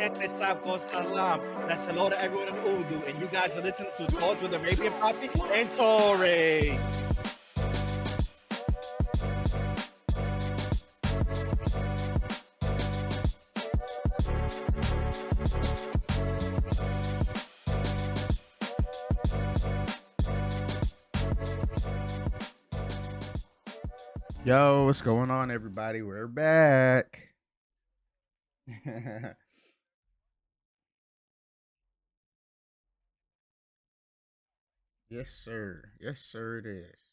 gente sako salam. That's hello to everyone in Urdu, and you guys are listening to Talks with Arabian Papi and Toeray. Yo, what's going on, everybody? We're back. Yes, sir. Yes, sir, it is.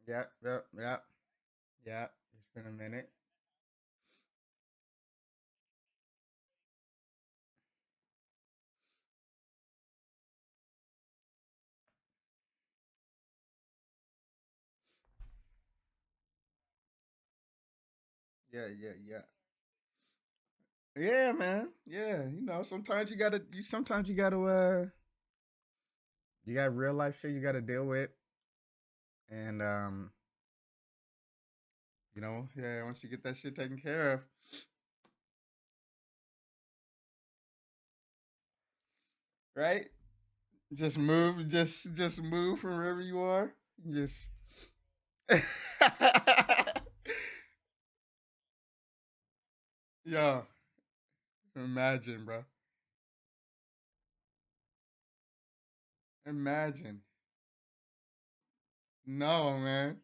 Yep, yep, yep, yep. It's been a minute. Yeah, yeah, yeah. Yeah, man. Yeah, sometimes you got real life shit you gotta deal with. And yeah, once you get that shit taken care of, right? Just move from wherever you are. Just Yo, imagine, bro. Imagine. No, man.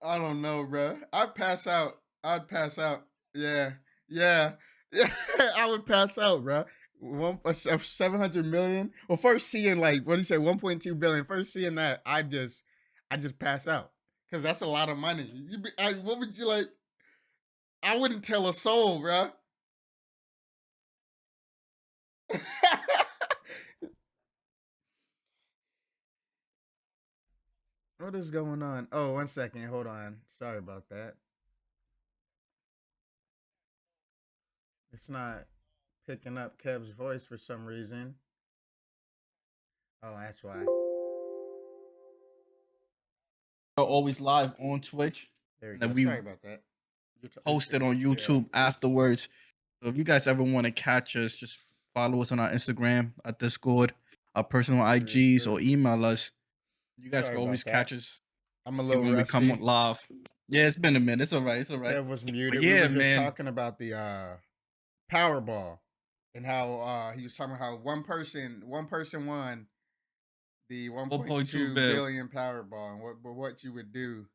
I don't know, bro. I'd pass out. I'd pass out. Yeah, yeah, yeah. I would pass out, bro. 700 million. Well, first seeing like what do you say, 1.2 billion. First seeing that, I just pass out because that's a lot of money. What would you like? I wouldn't tell a soul, bro. What is going on? Oh, 1 second. Hold on. Sorry about that. It's not picking up Kev's voice for some reason. Oh, that's why. Are always live on Twitch, There we and then go. we Sorry about that. post it on Yeah. YouTube afterwards. So if you guys ever want to catch us, just follow us on our Instagram, our Discord, our personal Yes, IGs, or sir. email us. You guys Sorry can always about that. catch us. I'm a See little when we come rusty. on live. Yeah, it's been a minute. It's all right. It's all right. Kev was But muted. We yeah, were just man, talking about the Powerball and how he was talking about how one person won the 1.2 1.2 bill. billion Powerball and what you would do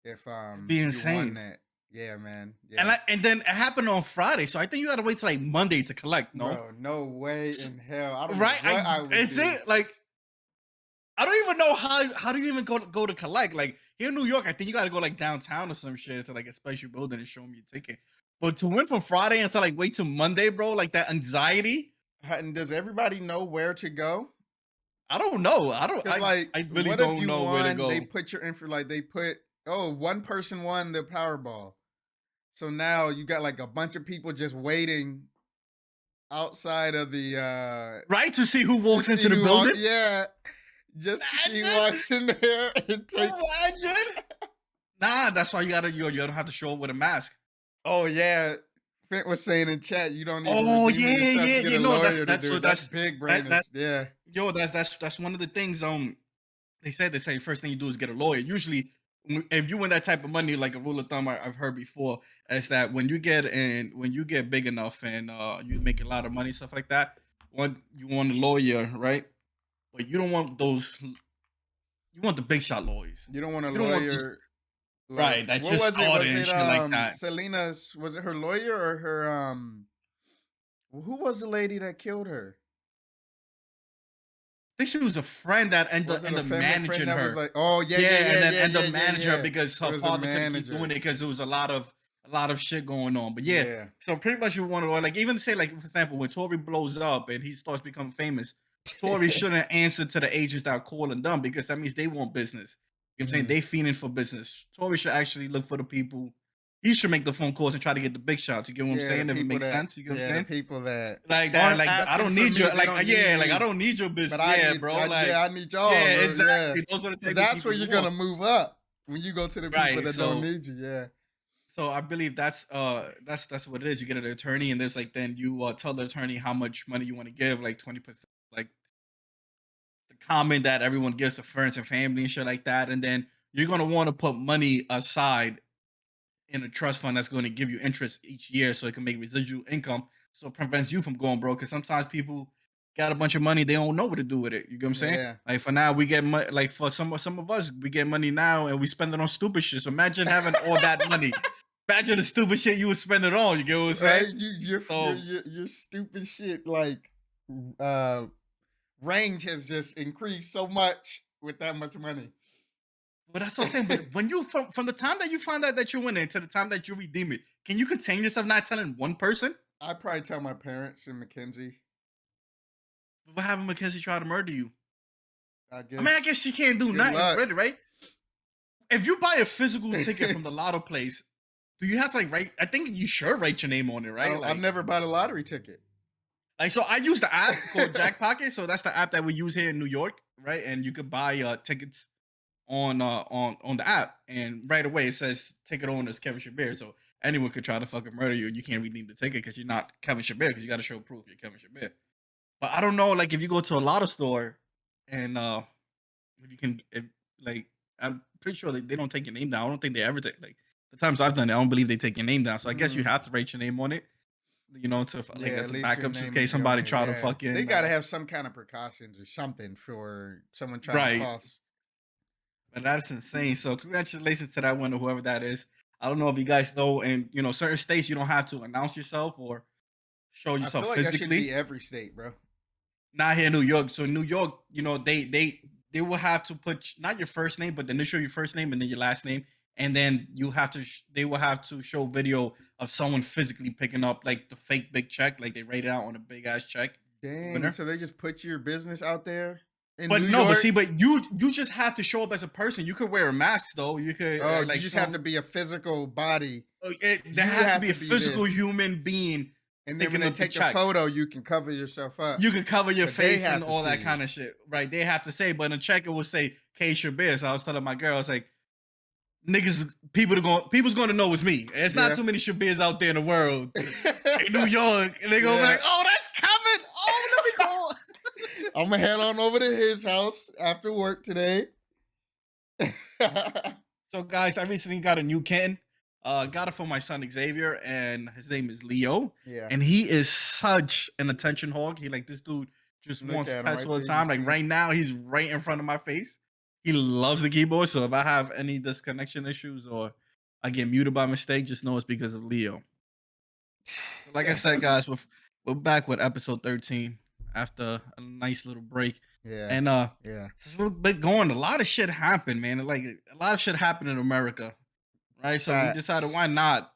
if It'd be you won insane. that. Yeah, man. And Yeah. and then it happened on Friday, so I think you gotta wait till like Monday to collect. No, Bro, no way in hell. I don't know right? what I would Is do. it like I don't even know how do you even go to collect? Like here in New York, I think you gotta go like downtown or some shit to like a special building and show them your ticket. But to win from Friday until like wait till Monday, bro, like that anxiety. And does everybody know where to go? I don't know. Because like, I really what if don't you know where to won? They go. put your info like they put. Oh, one person won the Powerball, so now you got like a bunch of people just waiting outside of the Right? To see who to walks see into the who walk. building. Yeah, just to see who Imagine. walks in there and take. Imagine. Nah, that's why you don't have to show up with a mask. Oh yeah, Fent was saying in chat, you don't even Oh redeem it yeah, yourself. You yeah, get yeah. a No, lawyer to do so it. That's big that brainers. that Yeah. yo, that's one of the things. They say first thing you do is get a lawyer. Usually, if you win that type of money, like a rule of thumb I've heard before, is that when you get big enough and you make a lot of money, stuff like that, you want a lawyer, right? But you don't want those. You want the big shot lawyers. You don't want a You don't want these lawyer like right that what just was it? started Was and it shit like that. Selena's was it her lawyer or her who was the lady that killed her? I think she was a friend that Was it ended a up family friend managing that was her. like, oh yeah, yeah, Yeah, yeah, and then yeah, end yeah, up yeah, manage her yeah. because It her was a father couldn't keep doing manager. it because there was a lot of shit going on. But yeah, Yeah. so pretty much you want to like even say like for example when Tory blows up and he starts becoming famous, Tory shouldn't answer to the agents that are calling them because that means they want business. You know what I'm saying? Mhm. They fiending for business. Tory should actually look for the people. he should make the phone calls and try to get the big shots. You get what I'm Yeah, the saying? If it people makes that sense, you get what I'm yeah, the saying? people that Like that, aren't like I asking don't for need me, your they like don't need yeah, like I me, don't need your but business. I Yeah, need bro. Like I need y'all, yeah, bro. Yeah. exactly. Those are the But type of that's people where you you're want. gonna move up when you go to the people Right. that don't need you. Yeah. So I believe that's what it is. You get an attorney, and there's like then you tell the attorney how much money you want to give, like 20%, like the common that everyone gives to friends and family and shit like that, and then you're gonna want to put money aside in a trust fund that's going to give you interest each year, so it can make residual income, so it prevents you from going broke. Because sometimes people got a bunch of money, they don't know what to do with it. You get what I'm saying? Yeah. Like for now, we get money. Like for some of us, we get money now and we spend it on stupid shit. So imagine having all that money. Imagine the stupid shit you would spend it on. You get what I'm saying? Right? So, Your stupid shit like uh range has just increased so much with that much money. but that's what I'm saying. But when you from the time that you find out that you win it to the time that you redeem it, can you contain yourself not telling one person? I probably tell my parents and Mackenzie. What happened? Mackenzie tried to murder you. I I mean, I guess guess she can't do good nothing, luck. really, right? If you buy a physical ticket from the lotto place, do you have to like write? I think you should write your name on it, right? I've never bought a lottery ticket. So I use the app called Jackpocket. So that's the app that we use here in New York, right? And you could buy tickets on the app, and right away it says ticket owners Kevin Shabir. So anyone could try to fucking murder you, and you can't redeem the ticket because you're not Kevin Shabir because you got to show proof you're Kevin Shabir. But I don't know, like if you go to a lotto store and if you can, if like I'm pretty sure they don't take your name down. I don't think they ever take like the times I've done it. I don't believe they take your name down. So I guess you Mm, have to write your name on it, to like yeah, as at a least your backup, just in name will case be on somebody there. try to Yeah, they fucking got to have some kind of precautions or something for someone trying to right. toss. And that's insane. So congratulations to that one or whoever that is. I don't know if you guys know, in certain states you don't have to announce yourself or show I yourself feel like that should be physically. every state, bro. Not here in New York. So in New York, they will have to put not your first name, but the initial your first name and then your last name, and then you have to. They will have to show video of someone physically picking up like the fake big check, like they write it out on a big ass check, the Dang, winner. so they just put your business out there in New But no, but York? see, but you just have to show up as a person. You could wear a mask though. You could Oh, you like just have to some. be a physical body. There You has to have be to a be there. physical human being And then when picking they up the take the check. photo, you can cover yourself up. You can cover your But they face and have to all that see you. kind of shit, right? They have to say, but in a check it will say K Shabir. So I was telling my girl, I was like, niggas, people's going to know it's me. It's not Yeah. too many Shabirs out there in the world, in New York, and they gonna be Yeah. like, oh, that's Kevin. Oh, let me go. I'm gonna head on over to his house after work today. So, guys, I recently got a new kitten. Got it for my son Xavier, and his name is Leo. Yeah. And he is such an attention hog. He like this dude just Look wants at him pets right all the there. You time. Like see. right now, he's right in front of my face. He loves the keyboard. So if I have any disconnection issues or I get muted by mistake, just know it's because of Leo. So like I said, guys, we're back with episode 13 after a nice little break. Yeah. And Yeah. since we've been going, a lot of shit happened, man. Like a lot of shit happened in America, right? So we decided why Facts. not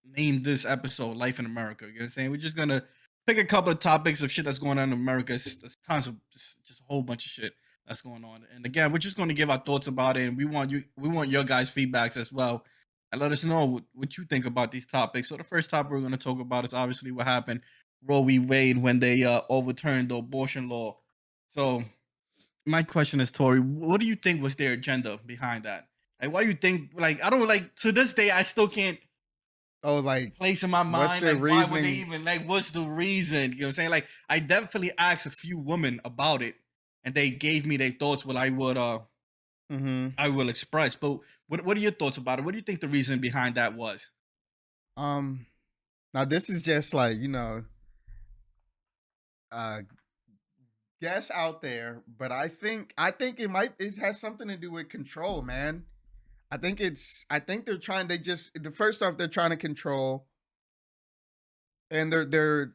name this episode "Life in America." You know what I'm saying? We're just gonna pick a couple of topics of shit that's going on in America. There's tons of just a whole bunch of shit that's going on. And again, we're just going to give our thoughts about it, and we want your guys' feedbacks as well, and let us know what you think about these topics. So the first topic we're going to talk about is obviously what happened Roe v. Wade when they overturned the abortion law. So my question is, Tori, what do you think was their agenda behind that? Like, why do you think? Like, I don't like to this day, I still can't Oh, like, place in my what's mind, their like, why would they reasoning? even like what's the reason? You know what I'm saying? Like, I definitely asked a few women about it and they gave me their thoughts, what Mm-hmm. I will express. But what are your thoughts about it? What do you think the reason behind that was? Um, Now this is just like, uh guess out there, but I think it has something to do with control, man. I think the first off they're trying to control, and they're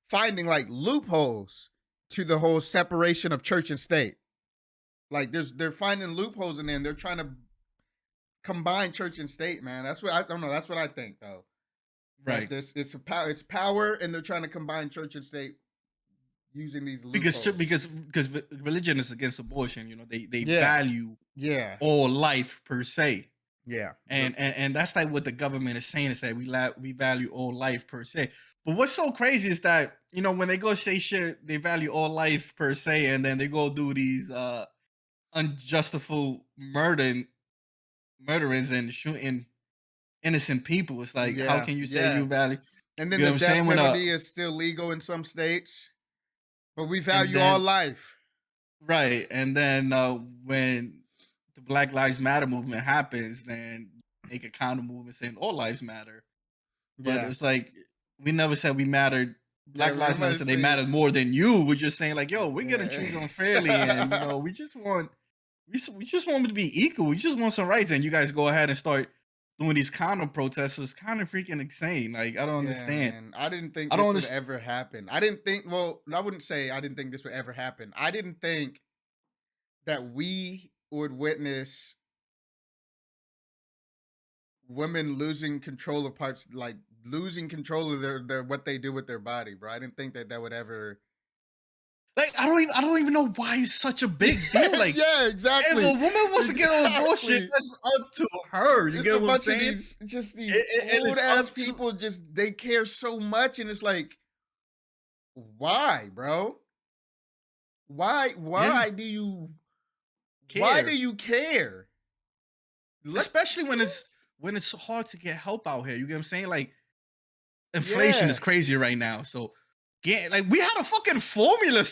finding like loopholes to the whole separation of church and state. Like they're finding loopholes in there, and they're trying to combine church and state, man. That's what I don't know. That's what I think though. That Right. this it's power, and they're trying to combine church and state using these because loopholes. religion is against abortion. You know, they Yeah, value yeah, all life per se. yeah. And that's like what the government is saying, is that we value all life per se. But what's so crazy is that, you know, when they go say shit, they value all life per se, and then they go do these unjustifiable murderings and shooting innocent people. It's like, how Yeah, can you say yeah. you value? And You then know the what I'm death saying? When penalty is still legal in some states, but we and value all then life. right, and then when the Black Lives Matter movement happens, then make a counter movement saying all lives matter. But Yeah, it's like, we never said we mattered. yeah. Black lives never Remember said they saying, mattered more than you. We're just saying like, yo, we're getting treated unfairly, and you yeah. know, we just want them to be equal. We just want some rights, and you guys go ahead and start doing these counter protests. So it's kind of freaking insane. Like, I don't Yeah, understand. man. I didn't think I don't this would understand. ever happen. I didn't think, well, I wouldn't say I didn't think this would ever happen. I didn't think that we would witness women losing control of parts, like losing control of their what they do with their body, bro. I didn't think that that would ever. Like, I don't even know why it's such a big deal. Like, Yeah, if a exactly. woman wants to get an abortion, Exactly. that's up to her. You It's get a what I'm bunch of saying? these just these It old is ass up to people, just they care so much, and it's like, why, bro? yeah, Why do care. you care? Let Especially when it's hard to get help out here. You get what I'm saying? Like, inflation is Yeah. crazy right now. So, yeah, like we had a fucking formula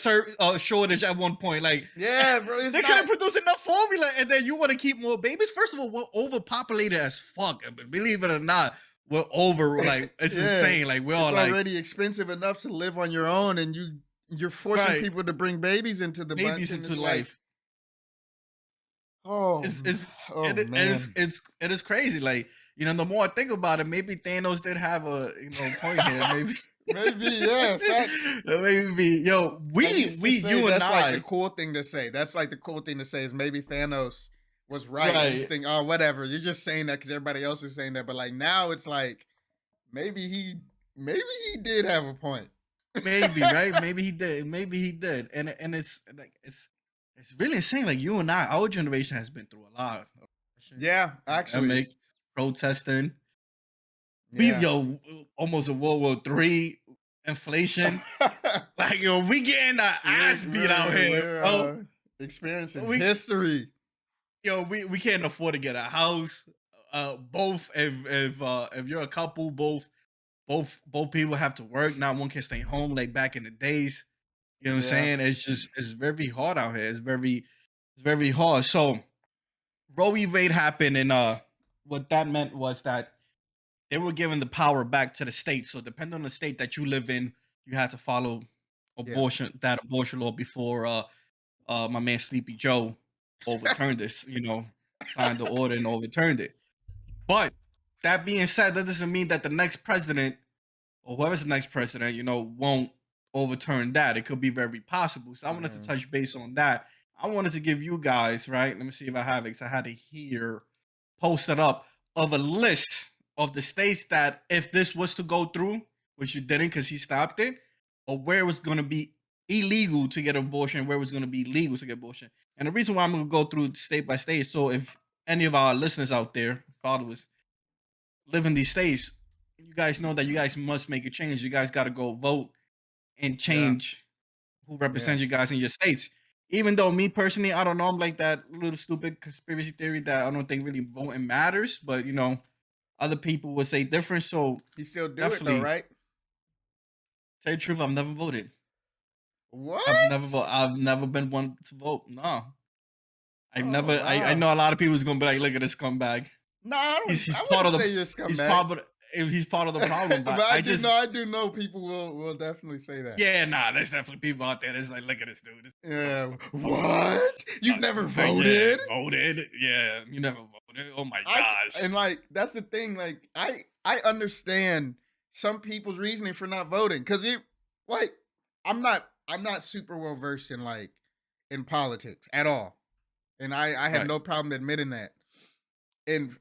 shortage at one point. Like, Yeah, bro. It's they not. couldn't produce enough formula, and then you want to keep more babies. First of all, we're overpopulated as fuck. But believe it or not, we're over. Like, it's Yeah. insane. Like, we're It's all like, already expensive enough to live on your own, and you're forcing right, people to bring babies into the bunch, babies and into it's like, life. oh, It's oh man. it is crazy. Like, you know, the more I think about it, maybe Thanos did have a, you know, point here. Maybe Maybe, yeah, facts. maybe, yo, I used to say you and that's like the I, cool thing to say. That's like the cool thing to say is maybe Thanos was right. You just right? think, oh, whatever. You're just saying that because everybody else is saying that. But like now, it's like maybe maybe he did have a point. Maybe, right? Maybe he did. And it's like, it's really insane. Like, you and I, our generation has been through a lot. Oppression, Yeah, actually, pandemic, protesting. We, yeah. yo, almost a World War III, inflation. Like, yo, we getting our ass beat out here, We're bro. experiencing We, history. yo, we can't afford to get a house. Both, if you're a couple, both people have to work. Not one can stay home like back in the days. You know what I'm Yeah, saying? It's very hard out here. It's very hard. So Roe v. Wade happened, and what that meant was that they were giving the power back to the state. So depending on the state that you live in, you had to follow yeah, abortion law before my man Sleepy Joe overturned this, you know, signed the order and overturned it. But that being said, that doesn't mean that the next president or whoever's the next president, you know, won't overturn that. It could be very possible. So I wanted to yeah, touch base on that. I wanted to give you guys, right? Let me see if I have it, because I had it here posted up of a list of the states that, if this was to go through, which it didn't because he stopped it, or where it was going to be illegal to get abortion, where it was going to be legal to get abortion. And the reason why I'm going to go through state by state, so if any of our listeners out there, followers, live in these states, you guys know that you guys must make a change. You guys got to go vote and yeah, change who yeah. represents you guys in your states. Even though me personally, I don't know, I'm like that little stupid conspiracy theory that I don't think really voting matters, but you know, other people would say different. So He still do it though, definitely, right? tell you the truth, I've never voted. What? I've never been one to vote. No, I've Oh never. I wow. know a lot of people is gonna be like, look at this scumbag. No, He's I part wouldn't of the. say you're a He's scumbag. part of. He's part of the problem, But but I just. I do know people will definitely say that. Yeah, nah, there's definitely people out there that's like, look at this dude. This Yeah. motherfucker What? You've never like, yeah, voted? voted. Yeah, you never voted. Oh my I gosh. and like that's the thing. Like I understand some people's reasoning for not voting because it like I'm not super well versed in like in politics at all, and I have Right. no problem admitting that. And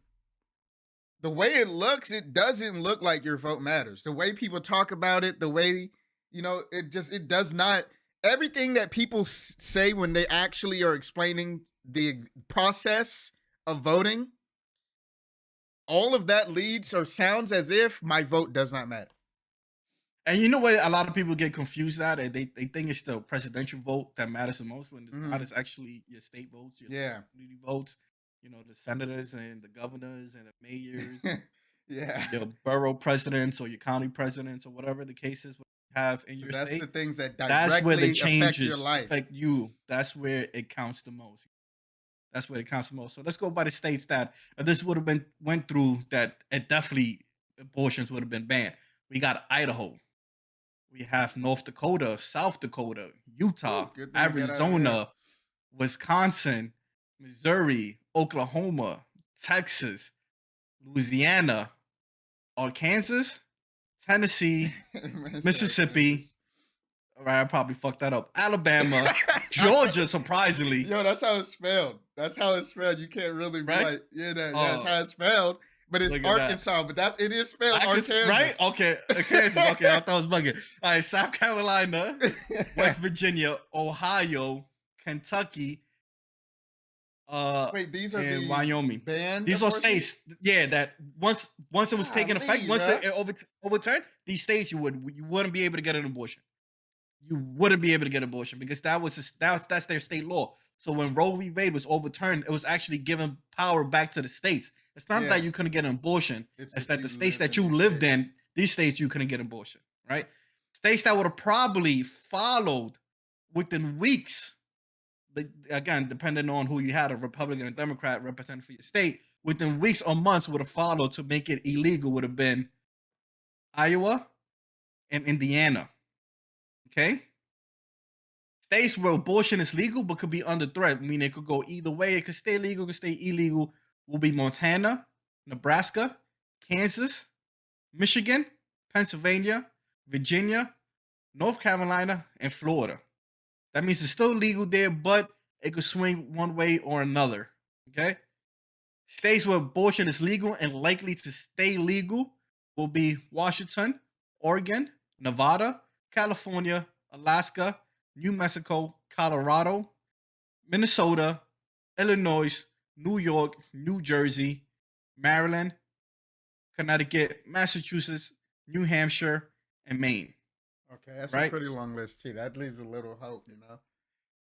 the way it looks, it doesn't look like your vote matters. The way people talk about it, the way it just it does not. everything that people say when they actually are explaining the process of voting, all of that leads or sounds as if my vote does not matter. And you know what? A lot of people get confused at it. They think it's the presidential vote that matters the most when it's not. It's actually your state votes, your Yeah. community votes. You know, the senators and the governors and the mayors, Yeah. your borough presidents or your county presidents or whatever the case is what you have in 'Cause your that's the state. things that That's where the directly affect your changes life. affect you. That's where it counts the most. That's where it counts the most. So let's go by the states that if this would have been went through, that it definitely abortions would have been banned. We got Idaho. We have North Dakota, South Dakota, Ooh, Utah, good thing we got out of there. Arizona, Wisconsin, Missouri, Oklahoma, Texas, Louisiana, Arkansas, Tennessee, Man said Mississippi. Arkansas. All right, I probably fucked that up. Alabama, Georgia, surprisingly, Yo, that's how it's spelled. That's how it's spelled. You can't really be right? like, yeah, that's Oh, how it's spelled. But it's look at that. Arkansas, but it is spelled Right? Arkansas. Okay, Kansas. Okay, I thought I was bugging. All right, South Carolina, West Virginia, Ohio, Kentucky, uh, Wait, these are and the Wyoming. banned These are abortions? states, yeah, that once it was taking effect, Golly, once bruh. it overturned, these states you wouldn't be able to get an abortion. You wouldn't be able to get an abortion because that's their state law. So when Roe v. Wade was overturned, it was actually giving power back to the states. It's not Yeah. that you couldn't get an abortion; It's it's if that you the states lived that in you these lived states. in, these states you couldn't get an abortion, right? States that would have probably followed within weeks. Again, depending on who you had, a Republican and Democrat representing for your state, within weeks or months would have followed to make it illegal would have been Iowa and Indiana. Okay. States where abortion is legal but could be under threat. I mean, it could go either way. It could stay legal, it could stay illegal. Will be Montana, Nebraska, Kansas, Michigan, Pennsylvania, Virginia, North Carolina, and Florida. That means it's still legal there, but it could swing one way or another. Okay. States where abortion is legal and likely to stay legal will be Washington, Oregon, Nevada, California, Alaska, New Mexico, Colorado, Minnesota, Illinois, New York, New Jersey, Maryland, Connecticut, Massachusetts, New Hampshire, and Maine. Okay, that's a Right? pretty long list too. That leaves a little hope, you know.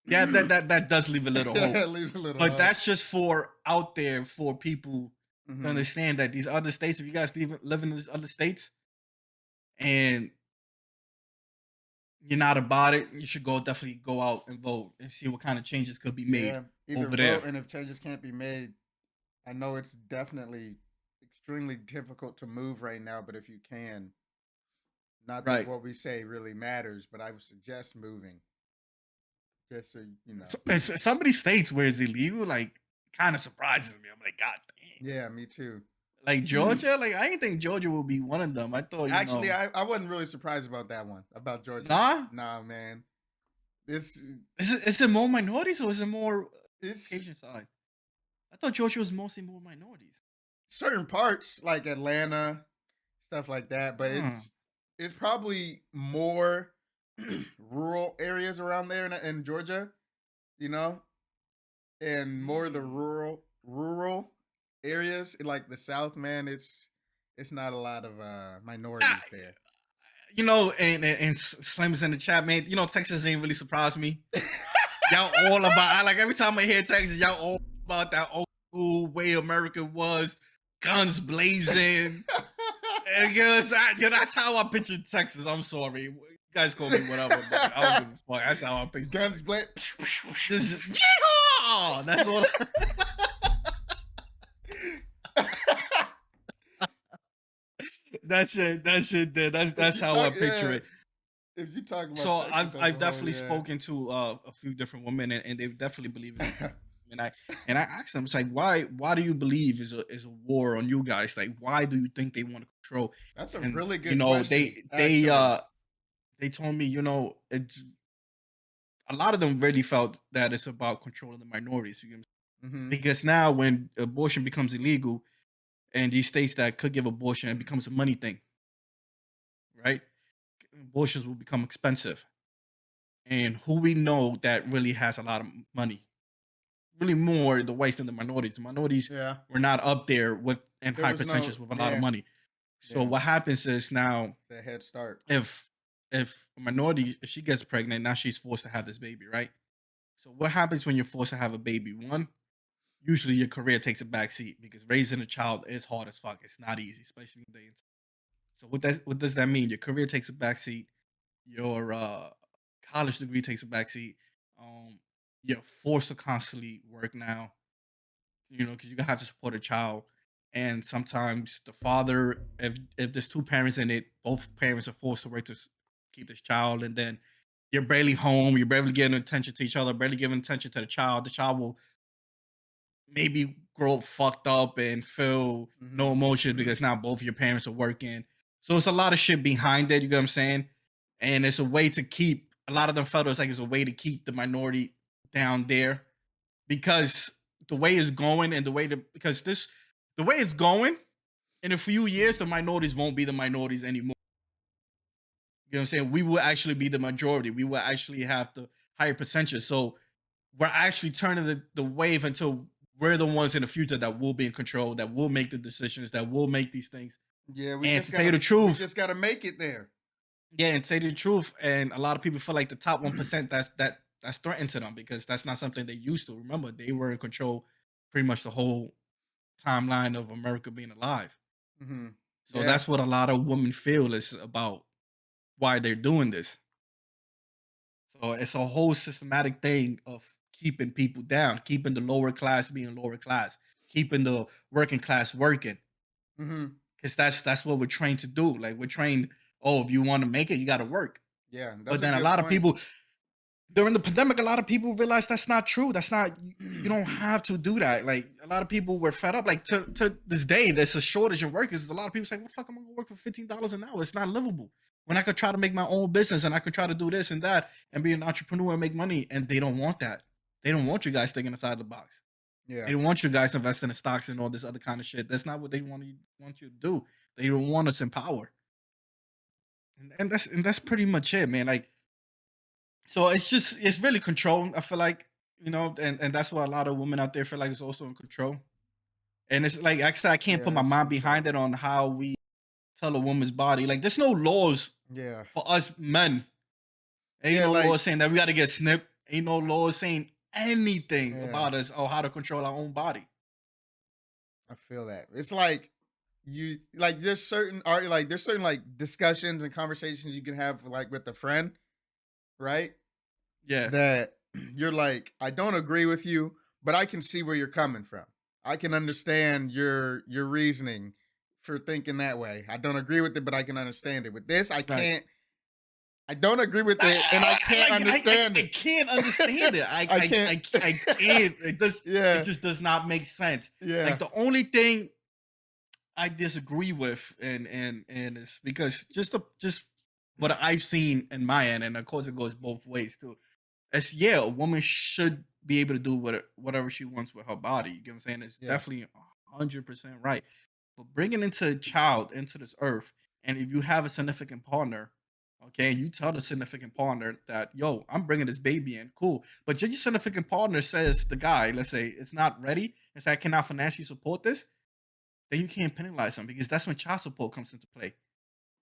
Yeah, that does leave a little hope. It leaves a little But hope. that's just for out there for people to Mhm. understand that these other states, if you guys live in these other states and you're not about it, you should definitely go out and vote and see what kind of changes could be made Yeah, either over there. vote, and if changes can't be made, I know it's definitely extremely difficult to move right now, but if you can, not that Right. what we say really matters, but I would suggest moving. Just so you know. So, some of these states where it's illegal, like, kind of surprises me. I'm like, God damn. Yeah, me too. Like Georgia, like I didn't think Georgia would be one of them. I thought, Actually, I wasn't really surprised about that one, about Georgia. nah. Nah, man. This Is it more minorities or is it more it's Caucasian side? I thought Georgia was mostly more minorities. certain parts like Atlanta, stuff like that, but Hmm. it's probably more rural areas around there in Georgia, you know, and more of the Mm. rural areas like the South. Man, it's not a lot of Ah, minorities there. and Slim is in the chat, man. Texas ain't really surprised me. Y'all all about like every time I hear Texas, y'all all about that old school way America was, guns blazing. And that's how I picture Texas. I'm sorry. You guys call me whatever, but I don't give a fuck. That's how I picture Guns blaze. this is yeehaw! That's all. That shit, that's how I picture it. If you talk about So Texas as I've a whole, definitely yeah. spoken to a few different women, and they definitely believe in it. And I asked them, it's like, why do you believe is a war on you guys? Like, why do you think they want to control? That's a And really good question. they told me, it's a lot of them really felt that it's about controlling the minorities. Hmm. Because now when abortion becomes illegal, and these states that could give abortion, it becomes a money thing, right? Abortions will become expensive. and who we know that really has a lot of money, really more the whites than the minorities. The minorities Yeah. were not up there with and There high was no percentages with a lot of yeah, money. So yeah. what happens is now That head start. if a minority, if she gets pregnant, now she's forced to have this baby, right? So what happens when you're forced to have a baby? One, usually your career takes a back seat because raising a child is hard as fuck. It's not easy, especially in day and time. So what does that mean? Your career takes a back seat. Your college degree takes a back seat. Um, you're forced to constantly work now, because you have to support a child. And sometimes the father, if there's two parents in it, both parents are forced to work to keep this child, and then you're barely home, you're barely giving attention to each other, barely giving attention to the child. The child will maybe grow up fucked up and feel no Mhm. emotion because now both your parents are working. So it's a lot of shit behind it, you get what I'm saying? And it's a way to keep a lot of them felt it's like it's a way to keep the minority down there because the way it's going and because the way it's going in a few years the minorities won't be the minorities anymore. You know what I'm saying? We will actually be the majority. We will actually have the higher percentage. So we're actually turning the wave until we're the ones in the future that will be in control, that will make the decisions, that will make these things. Yeah, And to tell you the we truth, just gotta make it there. yeah, and to tell you the truth, and a lot of people feel like the top 1% that's threatened to them because that's not something they used to. Remember, they were in control pretty much the whole timeline of America being alive. Mhm. So Yeah. that's what a lot of women feel is about why they're doing this. So it's a whole systematic thing of keeping people down, keeping the lower class being lower class, keeping the working class working. Mhm. Because that's what we're trained to do. Like we're trained, oh, if you want to make it, you gotta work. Yeah, that's But a then a good lot of point. people during the pandemic, a lot of people realized that's not true. That's not you don't have to do that. Like a lot of people were fed up. Like to this day, there's a shortage in workers. There's a lot of people saying, "Well, fuck, I'm gonna work for $15 an hour. It's not livable." When I could try to make my own business and I could try to do this and that and be an entrepreneur and make money, and they don't want that. They don't want you guys thinking inside the box. They Yeah. don't want you guys investing in stocks and all this other kind of shit. That's not what they want you to do. They don't want us in power, and that's pretty much it, man. Like so it's really control. I feel like and that's why a lot of women out there feel like it's also in control. And it's like actually I can't put Yeah, my it's mind behind control. it on how we tell a woman's body. Like there's no laws Yeah. for us men. Ain't Yeah, no like laws saying that we got to get snipped. Ain't no laws saying anything yeah, about us or how to control our own body. I feel that. It's like you like there's certain like discussions and conversations you can have like with a friend, right? Yeah, That you're like, I don't agree with you, but I can see where you're coming from. I can understand your reasoning for thinking that way. I don't agree with it, but I can understand it. With this, right. I don't agree with it, and I I, can't like understand I it. can't understand it. I can't. I can't. It Yeah, just does not make sense. Like yeah, the only thing I disagree with, and it's because just what I've seen in my end, and of course it goes both ways too. It's yeah, a woman should be able to do whatever she wants with her body. You get what I'm saying? It's yeah, definitely 100% right. But bringing into a child into this earth, and if you have a significant partner, okay, and you tell the significant partner that, yo, I'm bringing this baby in, cool. But your significant partner says the guy, let's say, it's not ready, and say I cannot financially support this, then you can't penalize them because that's when child support comes into play.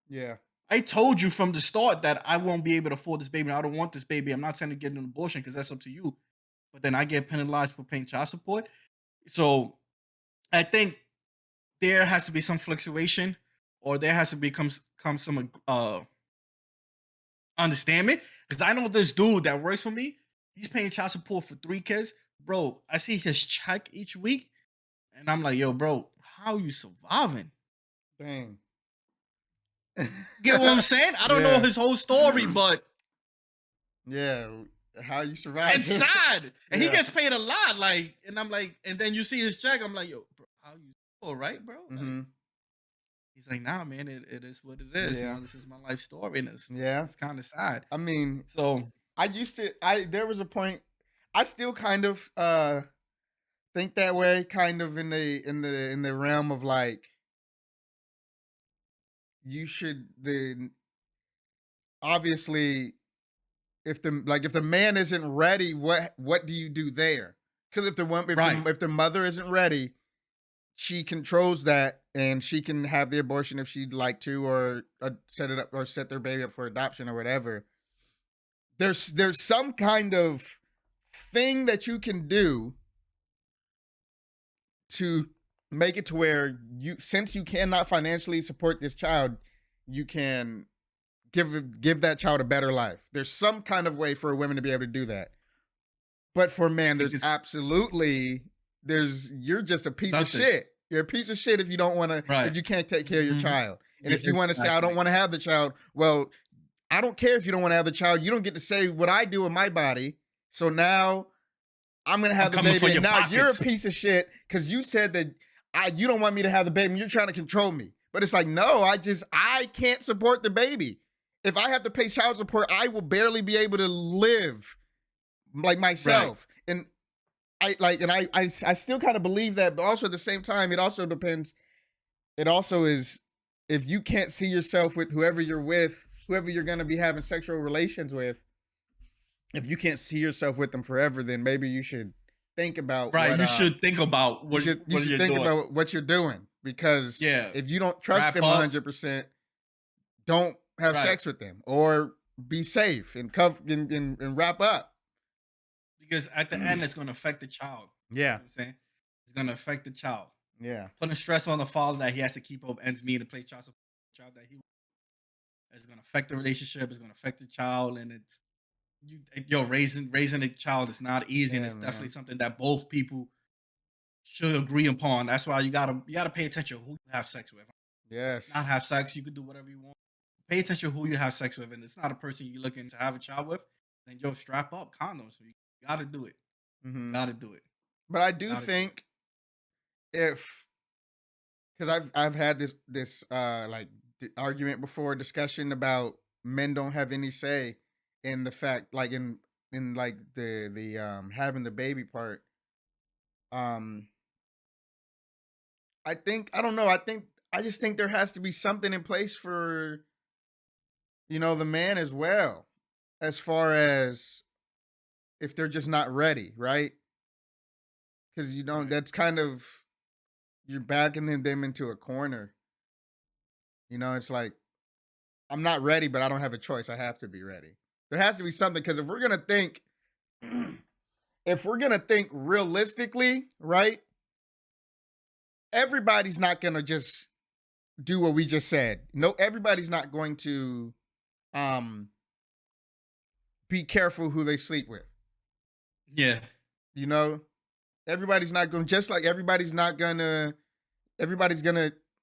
yeah, I told you from the start that I won't be able to afford this baby. I don't want this baby. I'm not saying to get an abortion because that's up to you. But then I get penalized for paying child support. So I think there has to be some fluctuation, or there has to come some understanding. Because I know this dude that works for me. He's paying child support for 3 kids, bro. I see his check each week, and I'm like, yo, bro, how you surviving? dang. Get what I'm saying? I don't know Yeah, his whole story, but yeah. How you survive? it's sad. And he Yeah. gets paid a lot. Like, and I'm like, and then you see his check. I'm like, yo, bro, how you all right, bro? Like, Hmm. he's like, nah, man, it is what it is. Yeah. This is my life story, and Yeah. it's kind of sad. I mean, So I there was a point I still kind of think that way, kind of in the realm of like you should the obviously if the man isn't ready, what do you do there? Because Right. if the mother isn't ready, she controls that, and she can have the abortion if she'd like to, or set it up, or set their baby up for adoption or whatever. There's some kind of thing that you can do to make it to where since you cannot financially support this child, you can give that child a better life. There's some kind of way for a woman to be able to do that. But for man, Think there's it's absolutely you're just a piece of nothing. shit. You're a piece of shit if you don't want to, if Right. you can't take care of your Mhm. child. And Yeah, if you want to say I don't exactly. want to have the child, well, I don't care if you don't want to have the child. You don't get to say what I do with my body. So now I'm gonna I'm have the coming for baby, and your now you're a pockets. piece of shit because you said that you don't want me to have the baby. And you're trying to control me. But it's like, no, I can't support the baby. If I have to pay child support, I will barely be able to live like Right. myself. And I still kind of believe that, but also at the same time, it also depends. It also is, if you can't see yourself with whoever you're with, whoever you're gonna be having sexual relations with, if you can't see yourself with them forever, then maybe you should think about Right. You should think about you what should you're think doing. about what you're doing, because Yeah. if you don't trust Wrap them up. 100%, don't have Right. sex with them, or be safe and cover and wrap up. Because at the end, it's going to affect the child. You Yeah, know what I'm saying? It's going to affect the child. yeah, Putting stress on the father that he has to keep up ends meet and play child support for the child that he it's going to affect the relationship. It's going to affect the child, and it's raising a child is not easy, and yeah, it's definitely man. something that both people should agree upon. That's why you gotta pay attention to who you have sex with. Not Yes. have sex, you could do whatever you want. Pay attention to who you have sex with, and it's not a person you're looking to have a child with. Then strap up condoms. You gotta do it. You Hmm. gotta do it. But I do Gotta do it. think, if because I've had this argument before, discussion about men don't have any say in the fact, like in like the having the baby part. Um, I think, I don't know. I just think there has to be something in place for, the man as well, as far as if they're just not ready, right? Because Right. that's kind of, you're backing them into a corner. It's like, I'm not ready, but I don't have a choice. I have to be ready. There has to be something, because if we're gonna think realistically, right? Everybody's not gonna just do what we just said. No, everybody's not going to um be careful who they sleep with. Yeah. You know, everybody's not going, just like everybody's gonna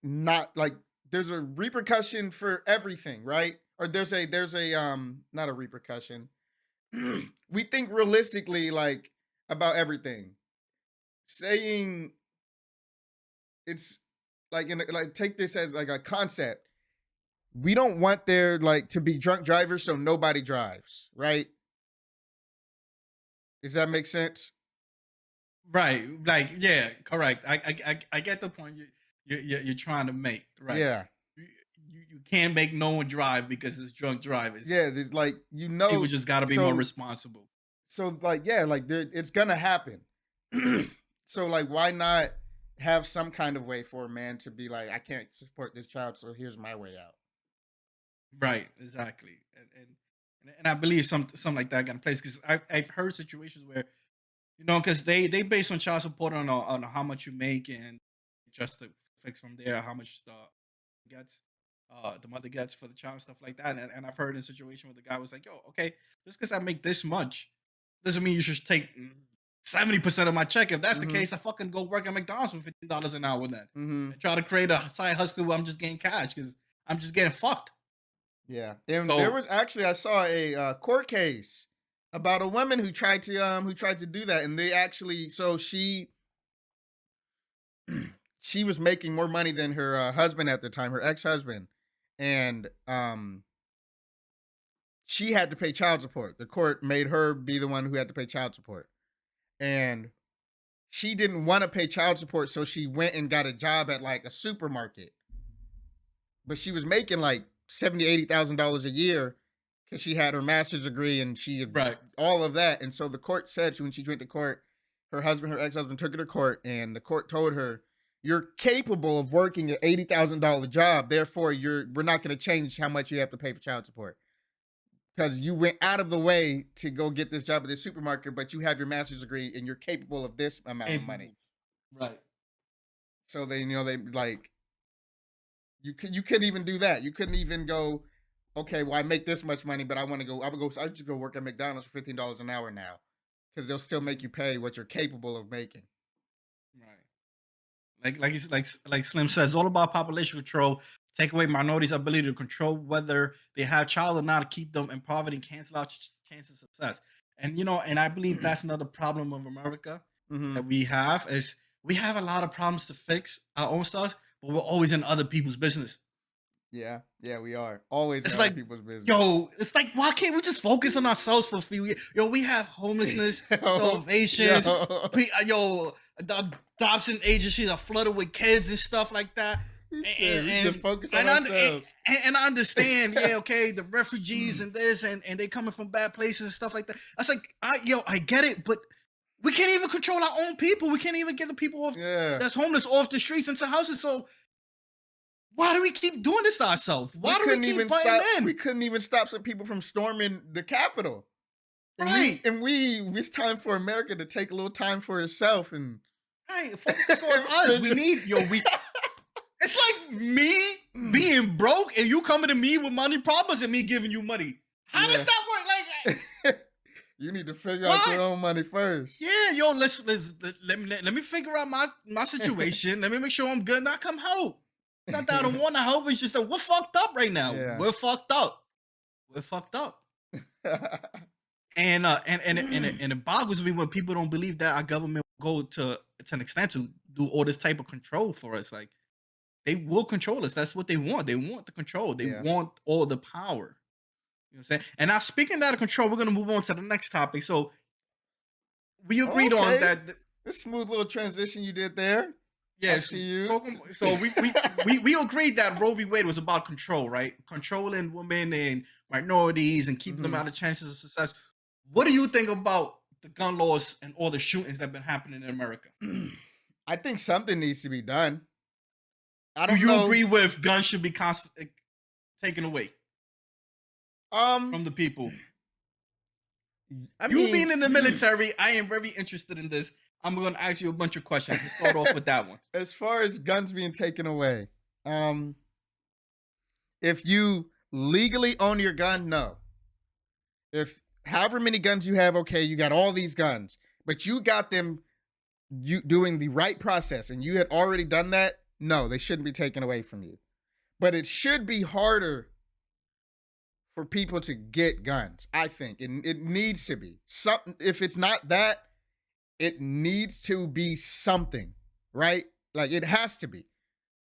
not, like, there's a repercussion for everything, right? Or there's a not a repercussion. We think realistically, like, about everything. Saying it's like, take this as like a concept. We don't want there, like, to be drunk drivers, so nobody drives, right? Does that make sense? Right. Like, yeah, correct. I get the point you're trying to make. Right. Yeah. You, you can't make no one drive because it's drunk drivers. Yeah, there's, like, People just gotta be more so responsible. like, yeah, like, it's gonna happen. So, like, why not have some kind of way for a man to be like, I can't support this child, so here's my way out. Right, exactly, and I believe something like that got in place because I've heard situations where because they base on child support on how much you make and just to fix from there how much gets the mother gets for the child and stuff like that. And I've heard in a situation where the guy was like, "Yo, okay, just because I make this much doesn't mean you should take 70% of my check. If that's the Mhm. case, I fucking go work at McDonald's for $15 an hour then Mhm. and try to create a side hustle where I'm just getting cash because I'm just getting fucked." Yeah. And there So was actually, I saw a court case about a woman who tried to do that, and they actually, so she was making more money than her husband at the time, her ex-husband. And she had to pay child support. The court made her be the one who had to pay child support. And she didn't want to pay child support, so she went and got a job at, like, a supermarket. But she was making like $70,000 $80,000 a year, because she had her master's degree and she had Right. all of that. And so the court said when she went to court, her ex-husband took her to court, and the court told her, "You're capable of working an $80,000 job. Therefore, we're not going to change how much you have to pay for child support because you went out of the way to go get this job at this supermarket, but you have your master's degree and you're capable of this amount of money." Right. So they, they like you couldn't even do that. You couldn't even go, okay, well I make this much money, but I want to go. I just go work at McDonald's for $15 an hour now because they'll still make you pay what you're capable of making. Right. Like Slim says, all about population control. Take away minorities' ability to control whether they have child or not, keep them in poverty, and cancel out chances of success. And and I believe that's another problem of America Mm-hmm. that we have is we have a lot of problems to fix our own stuff, but we're always in other people's business. Yeah, we are always in It's other like, people's business. yo, it's like, why can't we just focus on ourselves for a few years? Yo, we have homelessness, starvations, Yo. the adoption agencies are flooded with kids and stuff like that. Shit, we just focus on and, ourselves. and I understand, yeah, okay, the refugees and this, and they coming from bad places and stuff like that. I was like, I get it, but we can't even control our own people. We can't even get the people that's homeless off the streets into houses. So why do we keep doing this to ourselves? Why do we keep butting in? We couldn't even stop some people from storming the Capitol. And Right. it's time for America to take a little time for itself and focus on us. We need it's like me being broke and you coming to me with money problems and me giving you money. How does that work? Like you need to figure out your own money first. Yeah, yo, let me figure out my situation. Let me make sure I'm good and I come help. Not that I don't want to help, it's just that we're fucked up right now. Yeah. We're fucked up. And it boggles me when people don't believe that our government will go to an extent to do all this type of control for us. Like they will control us. That's what they want. They want the control. They want all the power. You know what I'm saying? And now speaking out of control, we're gonna move on to the next topic. So we agreed on that. This smooth little transition you did there. Yes. So we agreed that Roe v. Wade was about control, right? Controlling women and minorities and keeping them out of chances of success. What do you think about the gun laws and all the shootings that have been happening in America? I think something needs to be done. Do you agree with guns should be taken away from the people? You being in the military, I am very interested in this. I'm going to ask you a bunch of questions. Let's start off with that one. As far as guns being taken away, if you legally own your gun, no. If however many guns you have, okay, you got all these guns, but you got them you doing the right process and you had already done that, no, they shouldn't be taken away from you. But it should be harder for people to get guns, I think. And it needs to be. Something if it's not that, it needs to be something, right? Like it has to be.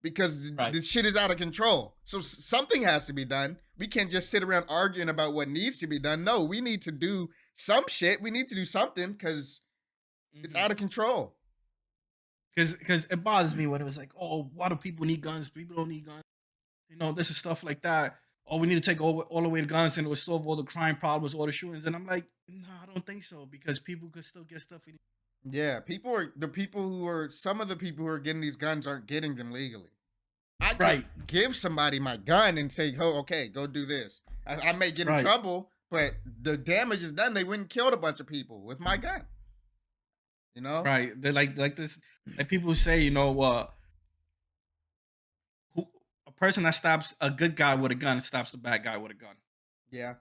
Because this shit is out of control. So something has to be done. We can't just sit around arguing about what needs to be done. No, we need to do some shit. We need to do something because it's out of control. Because it bothers me when it was like, oh, why do people need guns? People don't need guns. This is stuff like that. Oh, we need to take all away the guns and it will solve all the crime problems, all the shootings. And I'm like, no, I don't think so because people could still get stuff. Yeah, some of the people who are getting these guns aren't getting them legally. I could give somebody my gun and say, oh, okay, go do this. I may get in trouble, but the damage is done. They went and killed a bunch of people with my gun. Right. They're like this, like people say, a person that stops a good guy with a gun stops the bad guy with a gun. Yeah.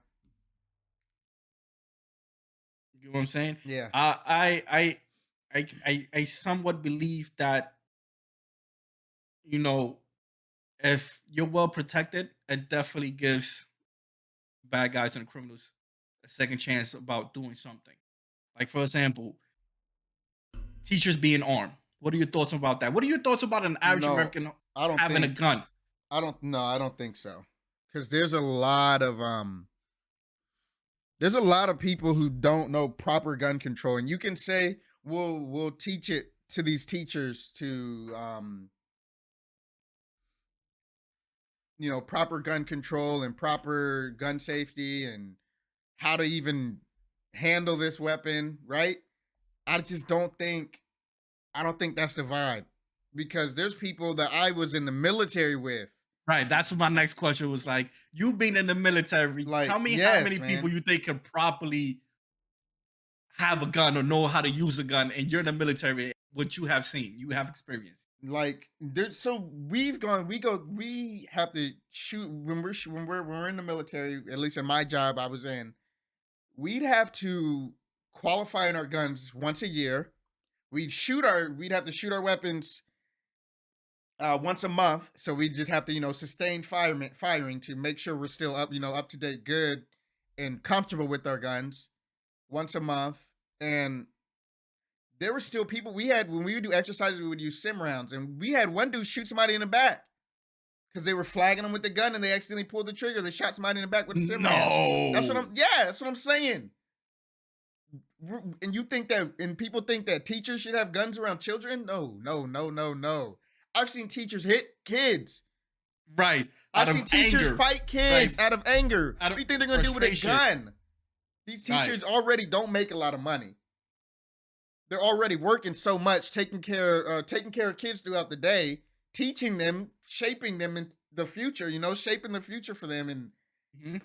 You know what I'm saying? Yeah. I somewhat believe that, if you're well protected, it definitely gives bad guys and criminals a second chance about doing something. Like, for example, teachers being armed. What are your thoughts about that? What are your thoughts about an average American having a gun? I don't think so. Because there's a lot of people who don't know proper gun control. And you can say, we'll teach it to these teachers to proper gun control and proper gun safety and how to even handle this weapon, right? I just I don't think that's the vibe because there's people that I was in the military with. Right. That's what my next question was like. You being in the military, Like, tell me how yes, many people man. you think can properly have a gun or know how to use a gun, and you're in the military. What you have seen, you have experienced. Like, there's so we have to shoot when we're in the military. At least in my job, I was in. We'd have to qualify in our guns once a year. We'd have to shoot our weapons once a month. So we just have to, sustain firing to make sure we're still up to date, good, and comfortable with our guns once a month. And there were still people we had when we would do exercises, we would use sim rounds, and we had one dude shoot somebody in the back because they were flagging them with the gun and they accidentally pulled the trigger. They shot somebody in the back with a sim round. No. That's what I'm saying. And you think that, and people think that teachers should have guns around children? No, no, no, no, no. I've seen teachers hit kids. Right. I've Out seen of teachers anger. fight kids Right. out of anger. Out What of do you think they're gonna do with a frustration. gun? These Right. teachers already don't make a lot of money. They're already working so much, taking care of kids throughout the day, teaching them, shaping them in the future. Shaping the future for them, and Mhm.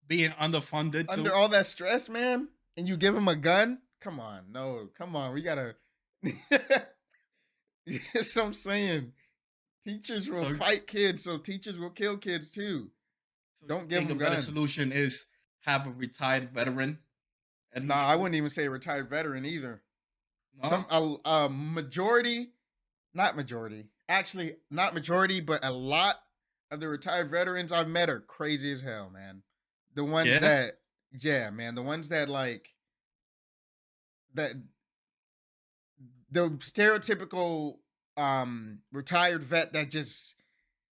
Being underfunded under too. all that stress, man. And you give them a gun? Come on, no, come on. We gotta. That's what I'm saying. Teachers will So, fight kids, so teachers will kill kids too. so Don't you give think a them better guns. solution is have a retired veteran at Nah, each I school? wouldn't even say a retired veteran either. No. A majority, not majority, actually not majority, but a lot of the retired veterans I've met are crazy as hell, man. The ones Yeah. that, yeah, man, the ones that like that the stereotypical retired vet that just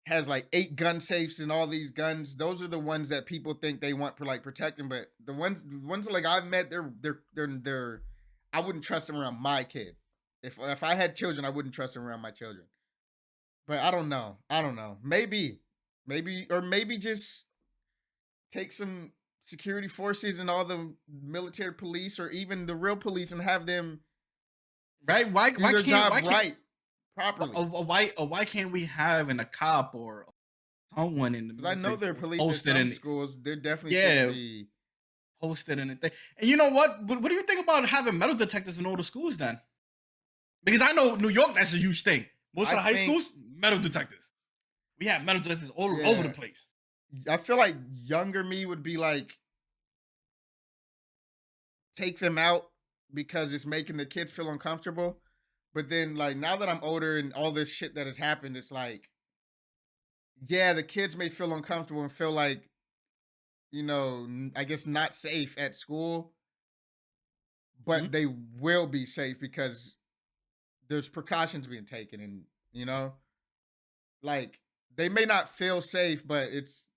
has like 8 gun safes and all these guns. Those are the ones that people think they want for like protecting. But the ones that, like I've met, they're. I wouldn't trust them around my kid. If I had children, I wouldn't trust them around my children. But I don't know. I don't know. Maybe just take some security forces and all the military police or even the real police and have them Right. Why? do Why their can't? job Why can't? right, properly. Why can't we have a cop or someone in the Because I know military there are force police at posted some in schools. There definitely should yeah be. posted in a thing? And you know what? What do you think about having metal detectors in all the schools then? Because I know New York, that's a huge thing. Most I of the high think, schools, metal detectors. We have metal detectors all over the yeah, place. I feel like younger me would be like, take them out because it's making the kids feel uncomfortable. But then, like, now that I'm older and all this shit that has happened, it's like, yeah, the kids may feel uncomfortable and feel like, I guess not safe at school, Mhm. but they will be safe because there's precautions being taken. And, you know, like, they may not feel safe, but it's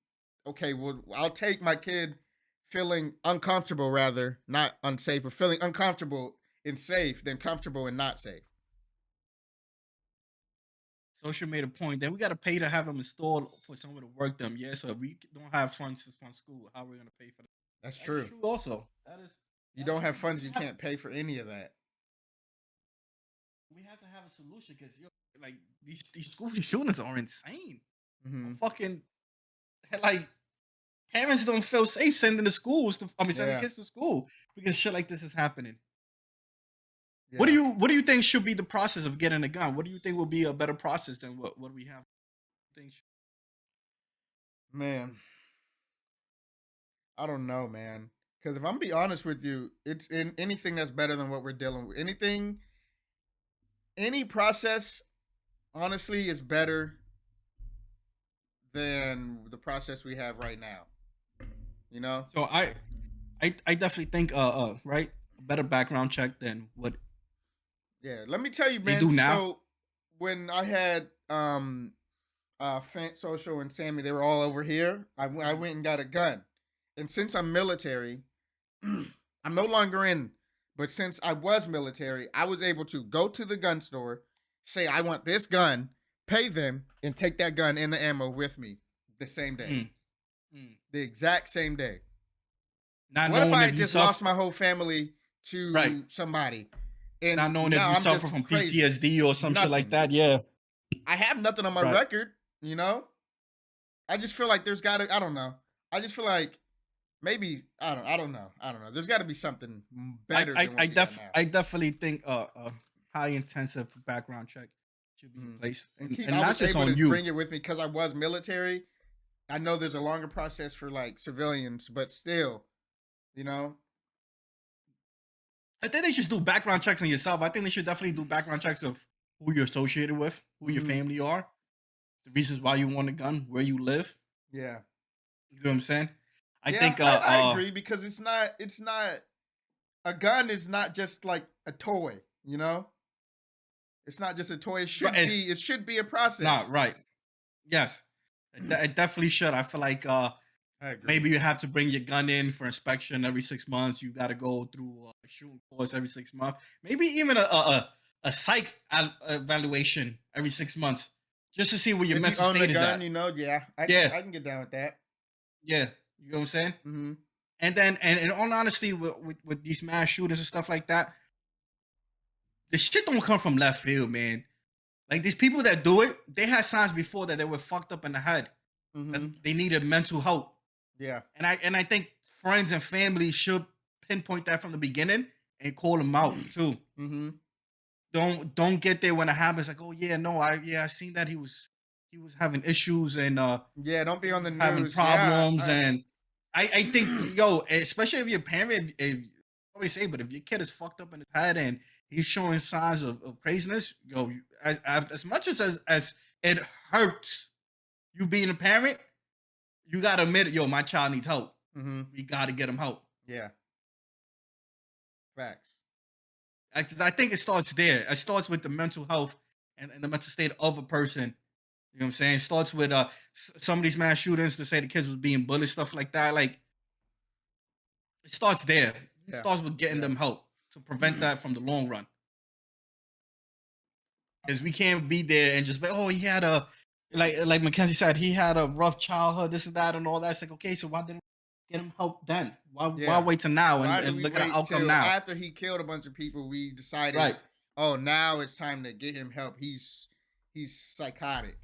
okay. Well, I'll take my kid feeling uncomfortable, rather, not unsafe, but feeling uncomfortable and safe than comfortable and not safe. Social made a point. Then we got to pay to have them installed for someone to work them. Yeah, so if we don't have funds to fund school, how are we going to pay for that? That's That is true. true also. You That don't is have true. funds, you can't pay for any of that. We have to have a solution because like these school shootings are insane. Hmm. Fucking like parents don't feel safe sending the schools to sending Yeah, kids to school because shit like this is happening. yeah, What do you think should be the process of getting a gun? What do you think will be a better process than what we have? Think man. I don't know, man. Because if I'm be honest with you, it's in anything that's better than what we're dealing with. Any process, honestly, is better than the process we have right now. You know? so I definitely think right, a better background check than what Yeah. Let me tell you, they man. do now. So when I had Fant Social and Sammy, they were all over here. I Mhm. went and got a gun, and since I'm military, I'm no longer in. But since I was military, I was able to go to the gun store, say I want this gun, pay them, and take that gun and the ammo with me. the same day, Mm, mm. the exact same day. Not What if knowing I if had you just suffer lost my whole family right. to somebody, Not and knowing if now you I'm suffer just from crazy? PTSD or some shit like Nothing. that. Yeah. I have nothing on my Right. record. You know, I just feel like there's got to. I don't know. I just feel like maybe I don't. I don't know. I don't know. There's got to be something better than what we got now. I definitely think a high intensive background check should be in Mhm. place, And keep. and I not was just able to on you. bring it with me because I was military. I know there's a longer process for like civilians, but still, you know. I think they should do background checks on yourself. I think they should definitely do background checks of who you're associated with, who your Hmm. family are, the reasons why you want a gun, where you live. Yeah. You know what I'm saying? I Yeah, think I agree because it's not a gun is not just like a toy, you know? It's not just a toy. it's It should be a it's not process. right. Yes, it definitely should. I feel like I agree. maybe you have to bring your gun in for inspection every 6 months. You got to go through a shooting course every 6 months. Maybe even a psych evaluation every 6 months, just to see where your If you mental own the state is gun, at. you know, yeah, Yeah, I can get down with that. yeah. You know what I'm saying? Hmm. And then, and in all honesty, with these mass shooters and stuff like that, the shit don't come from left field, man. Like these people that do it, they had signs before that they were fucked up in the head, that Hmm. they needed mental help. Yeah. And I think friends and family should pinpoint that from the beginning and call them out too. Hmm. Don't get there when it happens like, oh yeah, no, I seen that he was having issues and Yeah, don't be he on the was having news. Yeah. problems, and I think yo, especially if your parent, if I always say, but if your kid is fucked up in his head and he's showing signs of craziness, yo, as much as it hurts you being a parent, you gotta admit it, yo, my child needs help. Hmm. We gotta get him help. Yeah. Facts. I think it starts there. It starts with the mental health and the mental state of a person. You know what I'm saying? It starts with some of these mass shootings to say the kids was being bullied, stuff like that. Like it starts there. It Yeah. starts with getting Yeah. them help to prevent that from the long run. Because we can't be there and just be, oh, he had a like Mackenzie said, he had a rough childhood, this and that, and all that. It's like, okay, so why didn't we get him help then? Why Yeah. wait till now Why do and we look at the wait outcome till now? after he killed a bunch of people? We decided, Right, oh, now it's time to get him help. He's psychotic.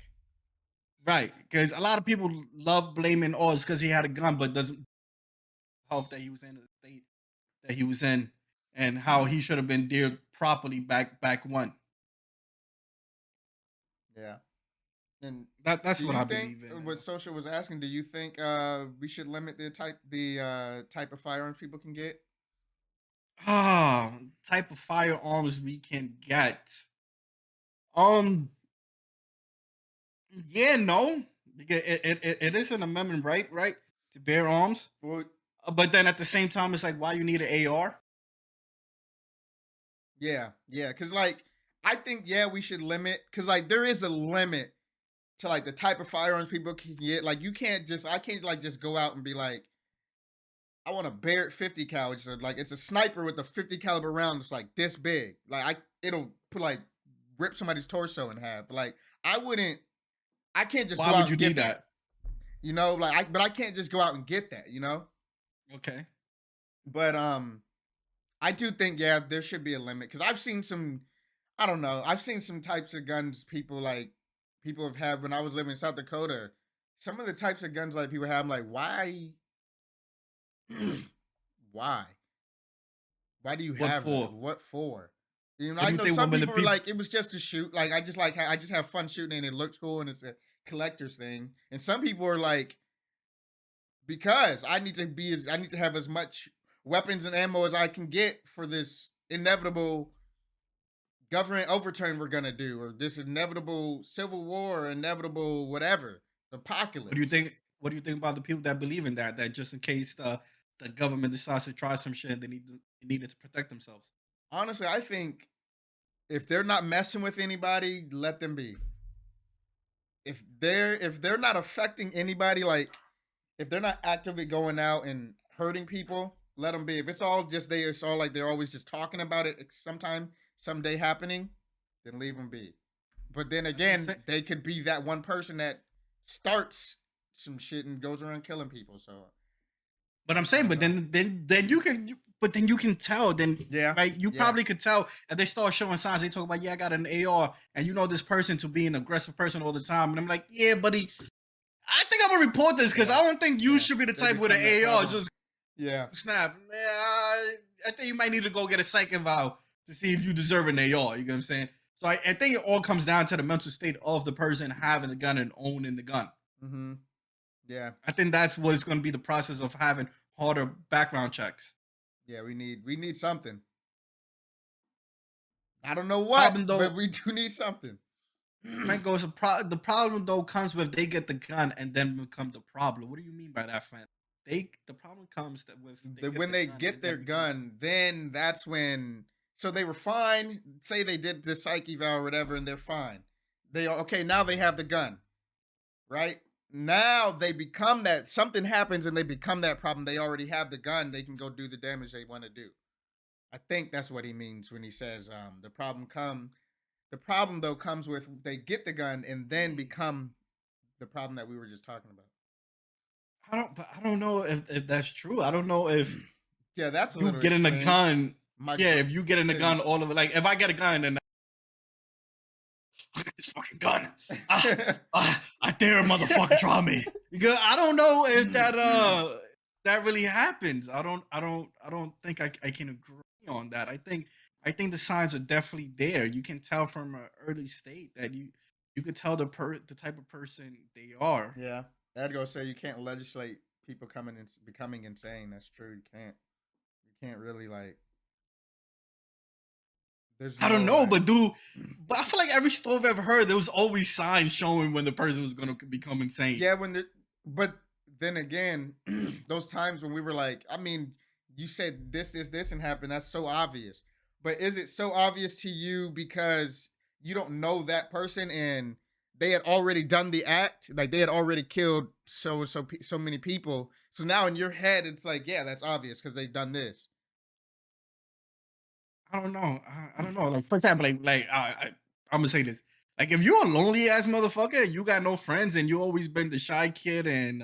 right. Because a lot of people love blaming Oz because he had a gun, but doesn't health that he was in, the state that he was in, and how he should have been dealt properly back when. Yeah. And That's do what you I think believe in. what Social was asking? Do you think we should limit the type of firearms people can get? Ah, type of firearms we can get. Um, yeah, no, because it is an amendment, right, to bear arms. Well, But then at the same time, it's like, why you need an AR? yeah, yeah, because like I think yeah we should limit because like there is a limit to like the type of firearms people can get. Like you can't just I can't like just go out and be like I want a Barrett 50 cal, which is like it's a sniper with a 50 caliber round that's like this big. Like it'll put like rip somebody's torso in half. But like I wouldn't I can't just Why go would out you and need get that. that? You know, like but I can't just go out and get that, you know? Okay. But I do think yeah, there should be a limit cuz I've seen some I don't know. I've seen some types of guns people have had when I was living in South Dakota. Some of the types of guns like people have I'm like why why? Why do you What have that? for? What for? You know, What I do you know think some when the people are people? like, it was just to shoot. Like I just have fun shooting and it looks cool and it's a collector's thing. And some people are like, because I need to have as much weapons and ammo as I can get for this inevitable government overturn we're gonna do, or this inevitable civil war, or inevitable whatever, What do you apocalypse. think? What do you think about the people that believe in that? That just in case the government decides to try some shit, they needed to protect themselves. Honestly, I think if they're not messing with anybody, let them be. If they're not affecting anybody, like if they're not actively going out and hurting people, let them be. If it's all just it's all like they're always just talking about it, sometime someday happening, then leave them be. But then That's what I'm again, saying. they could be that one person that starts some shit and goes around killing people. So But I'm I saying, don't but know. then but then you can tell. Then Yeah, right, you yeah, probably could tell if they start showing signs. They talk about, yeah, I got an AR, and you know this person to be an aggressive person all the time. And I'm like, yeah, buddy, I think I'm gonna report this because yeah, I don't think you yeah. should be the They type with an become that AR problem. just Yeah. snap. Yeah, I think you might need to go get a psych eval to see if you deserve an AR. You know what I'm saying? So I think it all comes down to the mental state of the person having the gun and owning the gun. Mm-hmm. Yeah. I think that's what is going to be the process of having harder background checks. Yeah. We need something. I don't know what, Problem but though, we do need something. Frank goes, the problem though comes with they get the gun and then become the problem. What do you mean by that, Frank? The problem comes that with they get When the they gun get and their then become the gun, then that's when. So they were fine. Say they did the psych eval or whatever, and they're fine. They are okay. Now they have the gun, right? Now they become that. Something happens and they become that problem. They already have the gun. They can go do the damage they want to do. I think that's what he means when he says the problem come. The problem though comes with they get the gun and then become the problem that we were just talking about. I don't know if that's true. I don't know if Yeah, that's a you little getting a extreme. gun. My Yeah, if you getting a say gun, all of it. Like if I get a gun and then I got this fucking gun. I dare a motherfucker try me. Because I don't know if that really happens. I don't think I can agree on that. I think the signs are definitely there. You can tell from an early state that you could tell the type of person they are. Yeah, I'd go say you can't legislate people coming and becoming insane. That's true. You can't. You can't really like. There's I don't no know, like. but I feel like every story I've ever heard, there was always signs showing when the person was gonna become insane. Yeah, when the but then again, those times when we were like, I mean, you said this, and happened. That's so obvious. But is it so obvious to you because you don't know that person and they had already done the act, like they had already killed so many people. So now in your head, it's like, yeah, that's obvious because they've done this. I don't know. I don't know. Like for example, I'm gonna say this. Like if you're a lonely ass motherfucker, you got no friends, and you always been the shy kid, and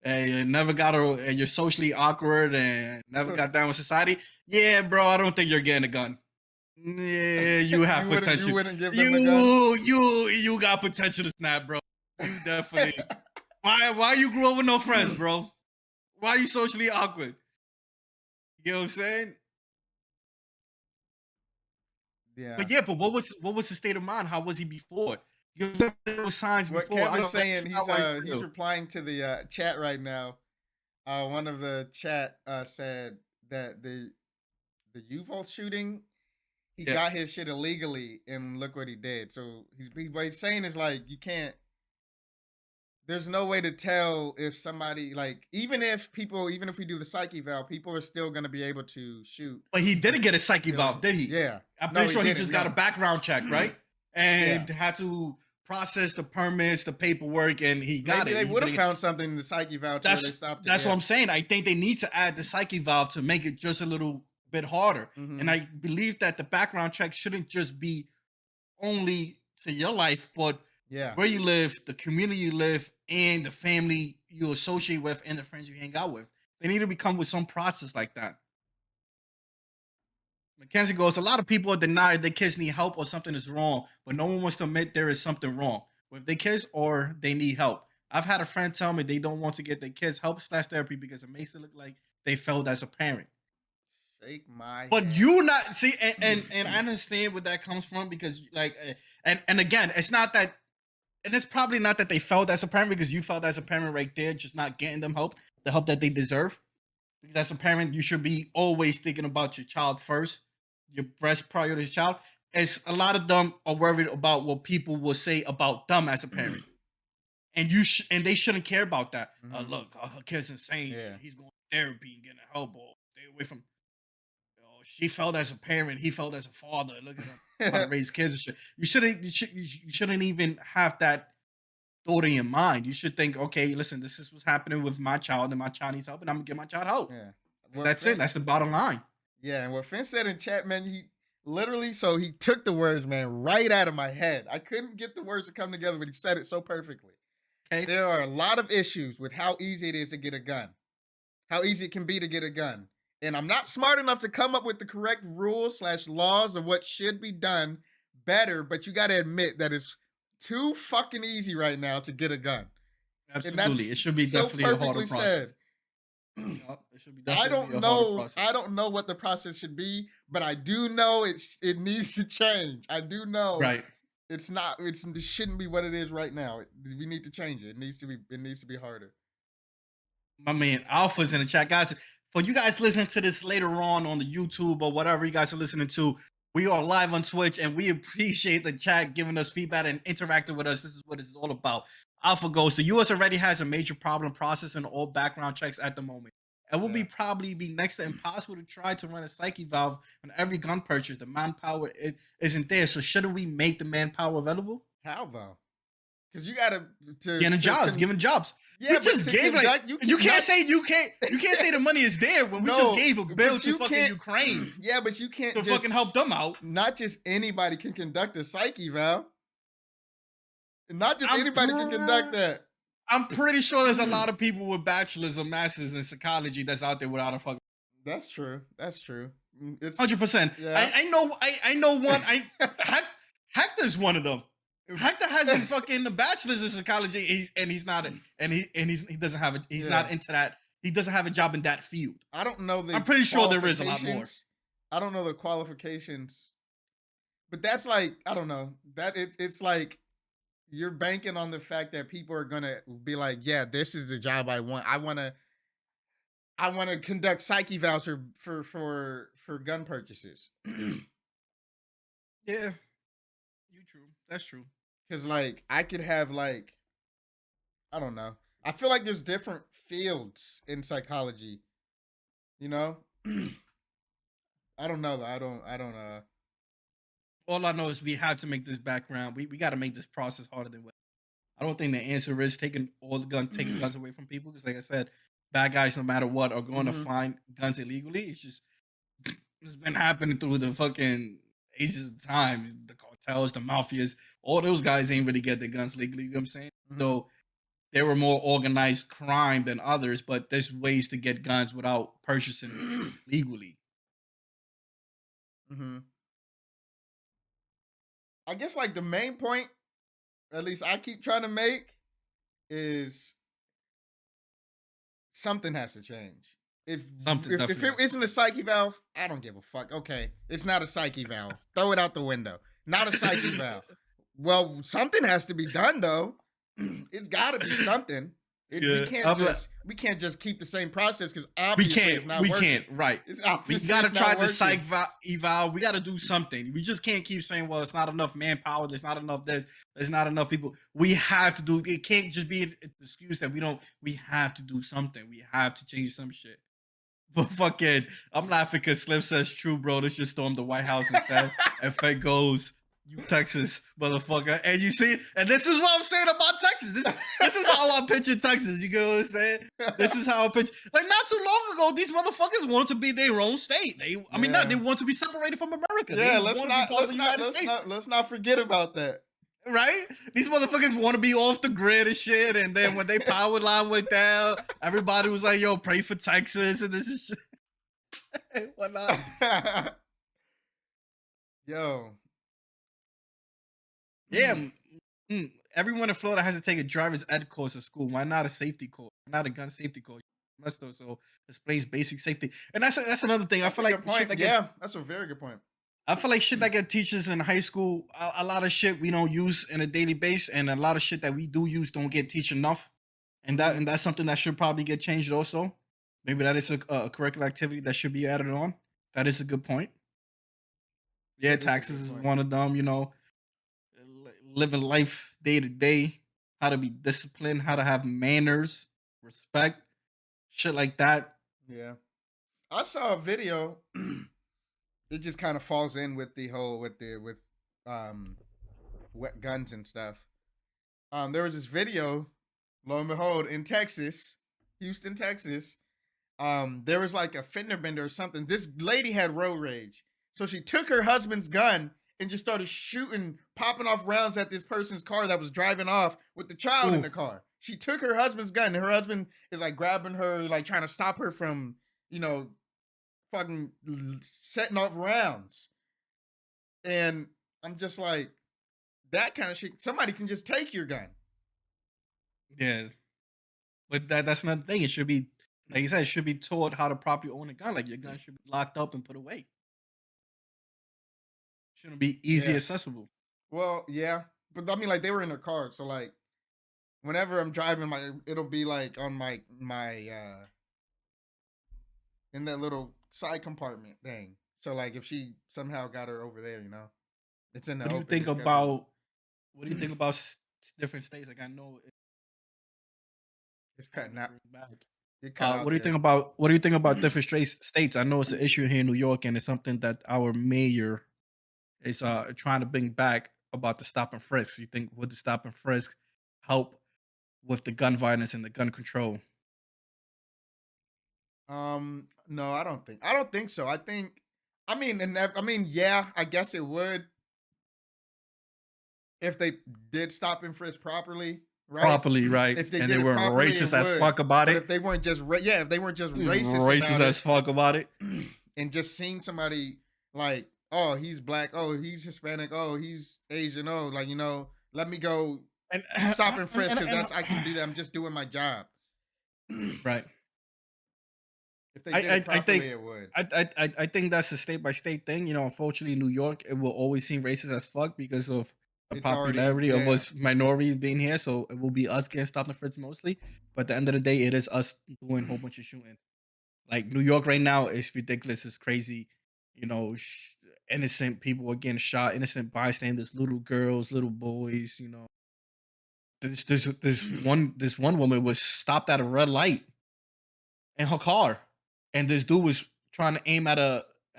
you never got and you're socially awkward and never got down with society. Yeah, bro, I don't think you're getting a gun. Yeah, you have You potential. wouldn't give them a gun. You got potential to snap, bro. You definitely. Why you grew up with no friends, bro? Why you socially awkward? You know what I'm saying? Yeah. But yeah, but what was his state of mind? How was he before? You know, there were signs What before. Kev I is don't think saying, that's not what he he's feel. replying to the chat right now. One of the chat said that the Uval shooting, he Yeah, got his shit illegally, and look what he did. So what he's saying is like you can't. There's no way to tell if somebody like even if we do the psyche eval, people are still gonna be able to shoot but he and didn't get a psych kill eval, you. did he? Yeah. I'm No, pretty he sure he didn't. just got a No. background check, right? Yeah. And had to process the permits, the paperwork, and he got Maybe it. they He would have didn't get, found something in the psyche eval to where they stopped it. that's what Yeah. I'm saying. I think they need to add the psych eval to make it just a little bit harder. Mm-hmm. And I believe that the background check shouldn't just be only to your life, but Yeah. where you live, the community you live, and the family you associate with, and the friends you hang out with. They need to become with some process like that. Mackenzie goes, a lot of people deny their kids need help or something is wrong, but no one wants to admit there is something wrong with their kids or they need help. I've had a friend tell me they don't want to get their kids help slash therapy because it makes it look like they failed as a parent. Shake my But head. you not see, and I understand where that comes from because and again, it's not that, and it's probably not that they felt as a parent because you felt as a parent right there, just not getting them help, the help that they deserve. Because as a parent, you should be always thinking about your child first, your best priority is child. As a lot of them are worried about what people will say about them as a parent, and and they shouldn't care about that. Mm-hmm. Look, her kid's insane. Yeah. He's going to therapy and getting help, or stay away from. She felt as a parent. He felt as a father. Look at him how to raise kids and shit. You shouldn't even have that thought in your mind. You should think, okay, listen, this is what's happening with my child, and my child needs help, and I'm gonna give my child help. Yeah. And What that's it. Finn? That's the bottom line. Yeah, and what Finn said in chat, man, he literally so he took the words, man, right out of my head. I couldn't get the words to come together, but he said it so perfectly. Okay. There are a lot of issues with how easy it is to get a gun, how easy it can be to get a gun. And I'm not smart enough to come up with the correct rules / laws of what should be done better, but you got to admit that it's too fucking easy right now to get a gun. And Absolutely. It that's should be so definitely a harder perfectly said. process. Yup, it should be definitely be a harder process. I don't know what the process should be, but I do know it needs to change. I do know Right. it shouldn't be what it is right now. We need to change it. It needs to be harder. My man Alpha's in the chat, guys. For you guys listening to this later on the YouTube or whatever you guys are listening to, we are live on Twitch, and we appreciate the chat giving us feedback and interacting with us. This is what it's all about. Alpha goes, the U.S. already has a major problem processing all background checks at the moment. It will probably be next to impossible to try to run a psyche valve on every gun purchase. The manpower isn't there, so shouldn't we make the manpower available? How though? Because you gotta giving jobs. Yeah, we just gave you can't say the money is there when we just gave a bill to fucking Ukraine. Yeah, but you can't to just fucking help them out. Not just anybody can conduct a psyche valve. Not just anybody can conduct that. I'm pretty sure there's a lot of people with bachelors or masters in psychology that's out there without a fucking. That's true. It's 100%. Yeah. I know one. Hector's one of them. Hector has his fucking bachelor's in psychology, he's not into that. He doesn't have a job in that field. I don't know I'm pretty sure there is a lot more. I don't know the qualifications, but that's like, I don't know, that it's like you're banking on the fact that people are gonna be like, yeah, this is the job I want. I want to conduct psyche valves for gun purchases. Yeah. That's true. Because like I could have like, I don't know. I feel like there's different fields in psychology. You know? I don't know though. I don't All I know is we have to make this background. We gotta make this process harder than what. I don't think the answer is taking guns away from people. Because like I said, bad guys no matter what are going to find guns illegally. It's been happening through the fucking ages of time. The cartels, the mafias, all those guys ain't really get their guns legally, you know what I'm saying? So they were more organized crime than others, but there's ways to get guns without purchasing legally. I guess like the main point, at least I keep trying to make, is something has to change. If it isn't a psyche valve, I don't give a fuck. Okay, it's not a psyche valve. Throw it out the window. Not a psyche valve. Well, something has to be done though. It's got to be something. We can't just keep the same process because obviously it's not working. We can't. Right. We gotta try the psych eval. We gotta do something. We just can't keep saying, "Well, it's not enough manpower. There's not enough. There's not enough people." We have to do. It can't just be an excuse that we don't. We have to do something. We have to change some shit. But fucking, I'm laughing because Slim says, "True, bro. Let's just storm the White House instead." And Fed goes, "You Texas, motherfucker." And you see, and this is what I'm saying about Texas. This is how I picture Texas. You get what I'm saying? This is how I picture. Like not too long ago, these motherfuckers want to be their own state. They want to be separated from America. Yeah, let's not forget about that. Right? These motherfuckers want to be off the grid and shit. And then when they power line went down, everybody was like, "Yo, pray for Texas," and this is shit. Whatnot. Yo. Yeah, everyone in Florida has to take a driver's ed course at school. Why not a safety course? Why not a gun safety course? Must also displays basic safety, and that's another thing. I feel like that's a very good point. I feel like shit that get teachers in high school, a lot of shit we don't use in a daily basis, and a lot of shit that we do use don't get teach enough, and that's something that should probably get changed also. Maybe that is a curricular activity that should be added on. That is a good point. Yeah, taxes is one of them. You know. Living life day to day, how to be disciplined, how to have manners, respect, shit like that. Yeah, I saw a video. It just kind of falls in with the whole with wet guns and stuff. There was this video, lo and behold, in Texas, Houston, Texas. There was like a fender bender or something. This lady had road rage, so she took her husband's gun and just started popping off rounds at this person's car that was driving off with the child in the car. she took her husband's gun, and her husband is like grabbing her, like trying to stop her from, you know, fucking setting off rounds. And I'm just like, that kind of shit. Somebody can just take your gun. Yeah, but that's not the thing. It should be, like you said, it should be taught how to properly own a gun. Like your gun should be locked up and put away. Shouldn't be easy Yeah. accessible. Well, yeah, but I mean, like they were in their car, so like whenever I'm driving, my it'll be like on my in that little side compartment thing. So like if she somehow got her over there, it's in the What do you open. think It's gonna be about? What do you think about different states? Like I know it's hold on, cutting let me out. bring it back. It cut What out do you there. think about what do you think about different states? I know it's an issue here in New York, and it's something that our mayor is trying to bring back about the stop and frisk. You think would the stop and frisk help with the gun violence and the gun control? No, I don't think so. I mean, I mean, yeah, I guess it would if they did stop and frisk properly, right? Properly, right? If they And they did it weren't properly, it racist as would. fuck about But it. if they weren't just, yeah, if they weren't just racist Racist about as it, fuck about it. and just seeing somebody like, oh, he's black, oh, he's Hispanic, oh, he's Asian, oh, like let me go And stop and frisk because and that's I can do that. I'm just doing my job. right. If they did it I think properly, it would. I think that's a state by state thing. You know, unfortunately, New York it will always seem racist as fuck because of the It's already popularity of yeah. us minorities being here. So it will be us getting stopped and frisked mostly. But at the end of the day, it is us doing a whole bunch of shooting. Like New York right now is ridiculous. It's crazy. You know, innocent people are getting shot. Innocent bystanders, little girls, little boys. You know, this one woman was stopped at a red light in her car, and this dude was trying to aim at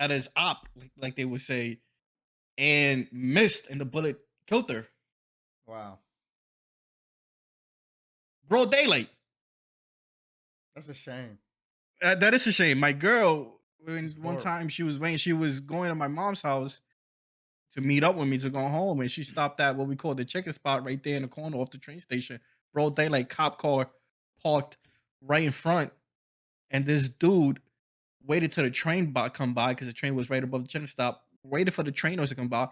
his op, like they would say, and missed, and the bullet killed her. Wow, Broad daylight. that's a shame. That is a shame. My girl, when It's one horrible. time she was going to my mom's house to meet up with me to go home, and she stopped at what we call the chicken spot right there in the corner off the train station. Broad daylight, cop car parked right in front, and this dude waited till the train come by because the train was right above the chicken stop. Waited for the trainers to come by,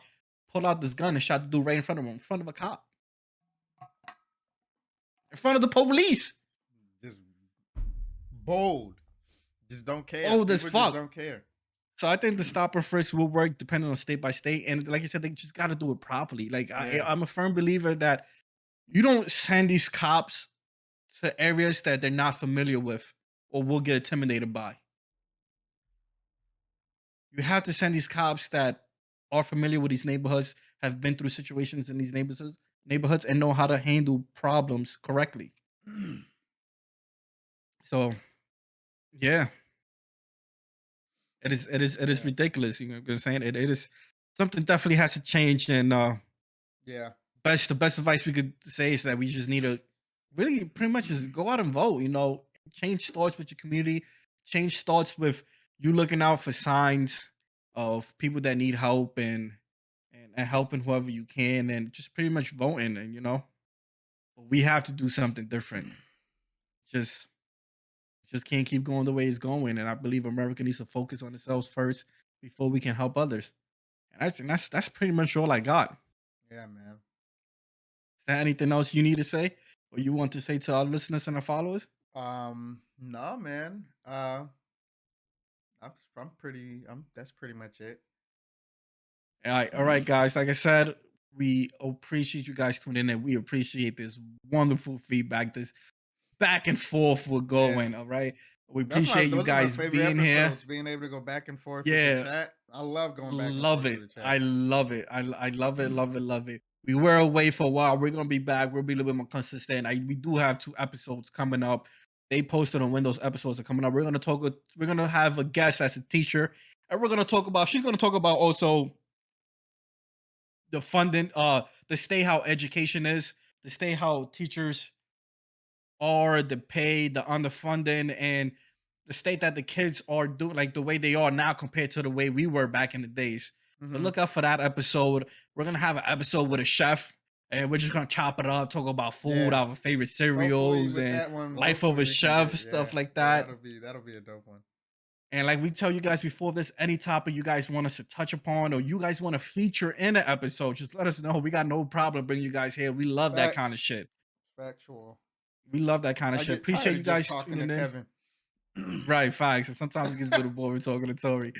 pulled out this gun and shot the dude right in front of him, in front of a cop, in front of the police. Just bold. Just don't care. Oh, this People just fuck. don't care. So I think the stop and frisk will work depending on state by state, and like you said, they just got to do it properly. Like Yeah. I'm a firm believer that you don't send these cops to areas that they're not familiar with or will get intimidated by. You have to send these cops that are familiar with these neighborhoods, have been through situations in these neighborhoods, and know how to handle problems correctly. So yeah, it is Yeah. ridiculous. You know what I'm saying? It is something definitely has to change. And Yeah. the best advice we could say is that we just need to really pretty much just go out and vote. You know, change starts with your community. Change starts with you looking out for signs of people that need help and helping whoever you can and just pretty much voting. And you know, we have to do something different. Just just can't keep going the way it's going. And I believe America needs to focus on themselves first before we can help others. And I think that's pretty much all I got. Yeah, man. Is there anything else you need to say or you want to say to our listeners and our followers? No, man. I'm pretty. That's pretty much it. All right, guys. Like I said, we appreciate you guys tuning in. We appreciate this wonderful feedback, this back and forth we're Yeah. going. All right. We That's my. appreciate you Those are my guys favorite being here. episodes. Being able to go back and forth with the Yeah, chat. I love going back and love forth it. with the chat. I love it. I love it, love it, love it. We were away for a while. We're gonna be back. We'll be a little bit more consistent. We do have 2 episodes coming up. They posted on when those episodes are coming up. We're gonna have a guest as a teacher, and she's gonna talk about also the funding, the state how education is, the state how teachers are, the pay, the underfunding, and the state that the kids are doing, like the way they are now compared to the way we were back in the days. So Mm-hmm. look out for that episode. We're gonna have an episode with a chef, and we're just gonna chop it up, talk about food, Yeah. our favorite Hopefully cereals, with and that one, life of hopefully a we can chef, get stuff like yeah, that. that'll be a dope one. And like we tell you guys before, if there's any topic you guys want us to touch upon or you guys want to feature in an episode, just let us know. We got no problem bringing you guys here. We love that kind of Facts. shit. Factual. We love that kind of I shit. get Appreciate tired you of just guys talking to tuning in. Kevin. Right, facts. And sometimes it gets a little boring talking to Tori.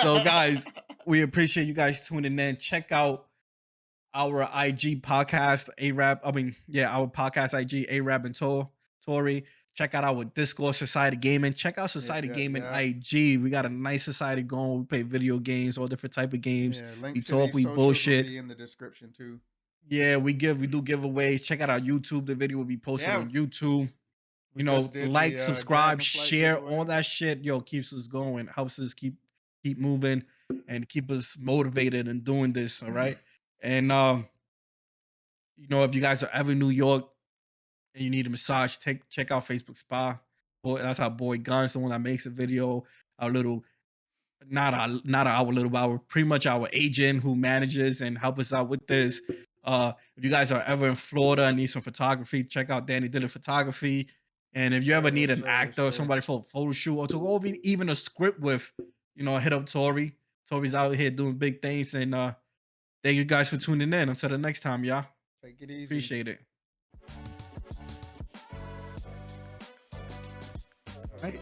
So, guys, we appreciate you guys tuning in. Check out our IG podcast, our podcast IG, Arab and Tory. Check out our Discord, Society Gaming. Check out Society Gaming Yeah. IG. We got a nice society going. We play video games, all different type of games. Yeah, We links to talk, these we socials will bullshit. be in the description too. Yeah, we do giveaways. Check out our YouTube. The video will be posted Yeah. on YouTube. We just did Like, the subscribe, Dragonflight share, giveaway. all that shit. Yo, keeps us going, helps us keep moving, and keep us motivated and doing this. All right. And if you guys are ever in New York and you need a massage, check out Facebook Spa. Boy, that's our boy Guns, the one that makes the video. Our little, not our little, but our pretty much our agent who manages and help us out with this. If you guys are ever in Florida and need some photography, check out Danny Dillon Photography. And if you ever need an actor or somebody for a photo shoot or to go over even a script with, hit up Tori. Tori's out here doing big things. And thank you guys for tuning in. Until the next time, y'all. Take it easy. Appreciate it. All right.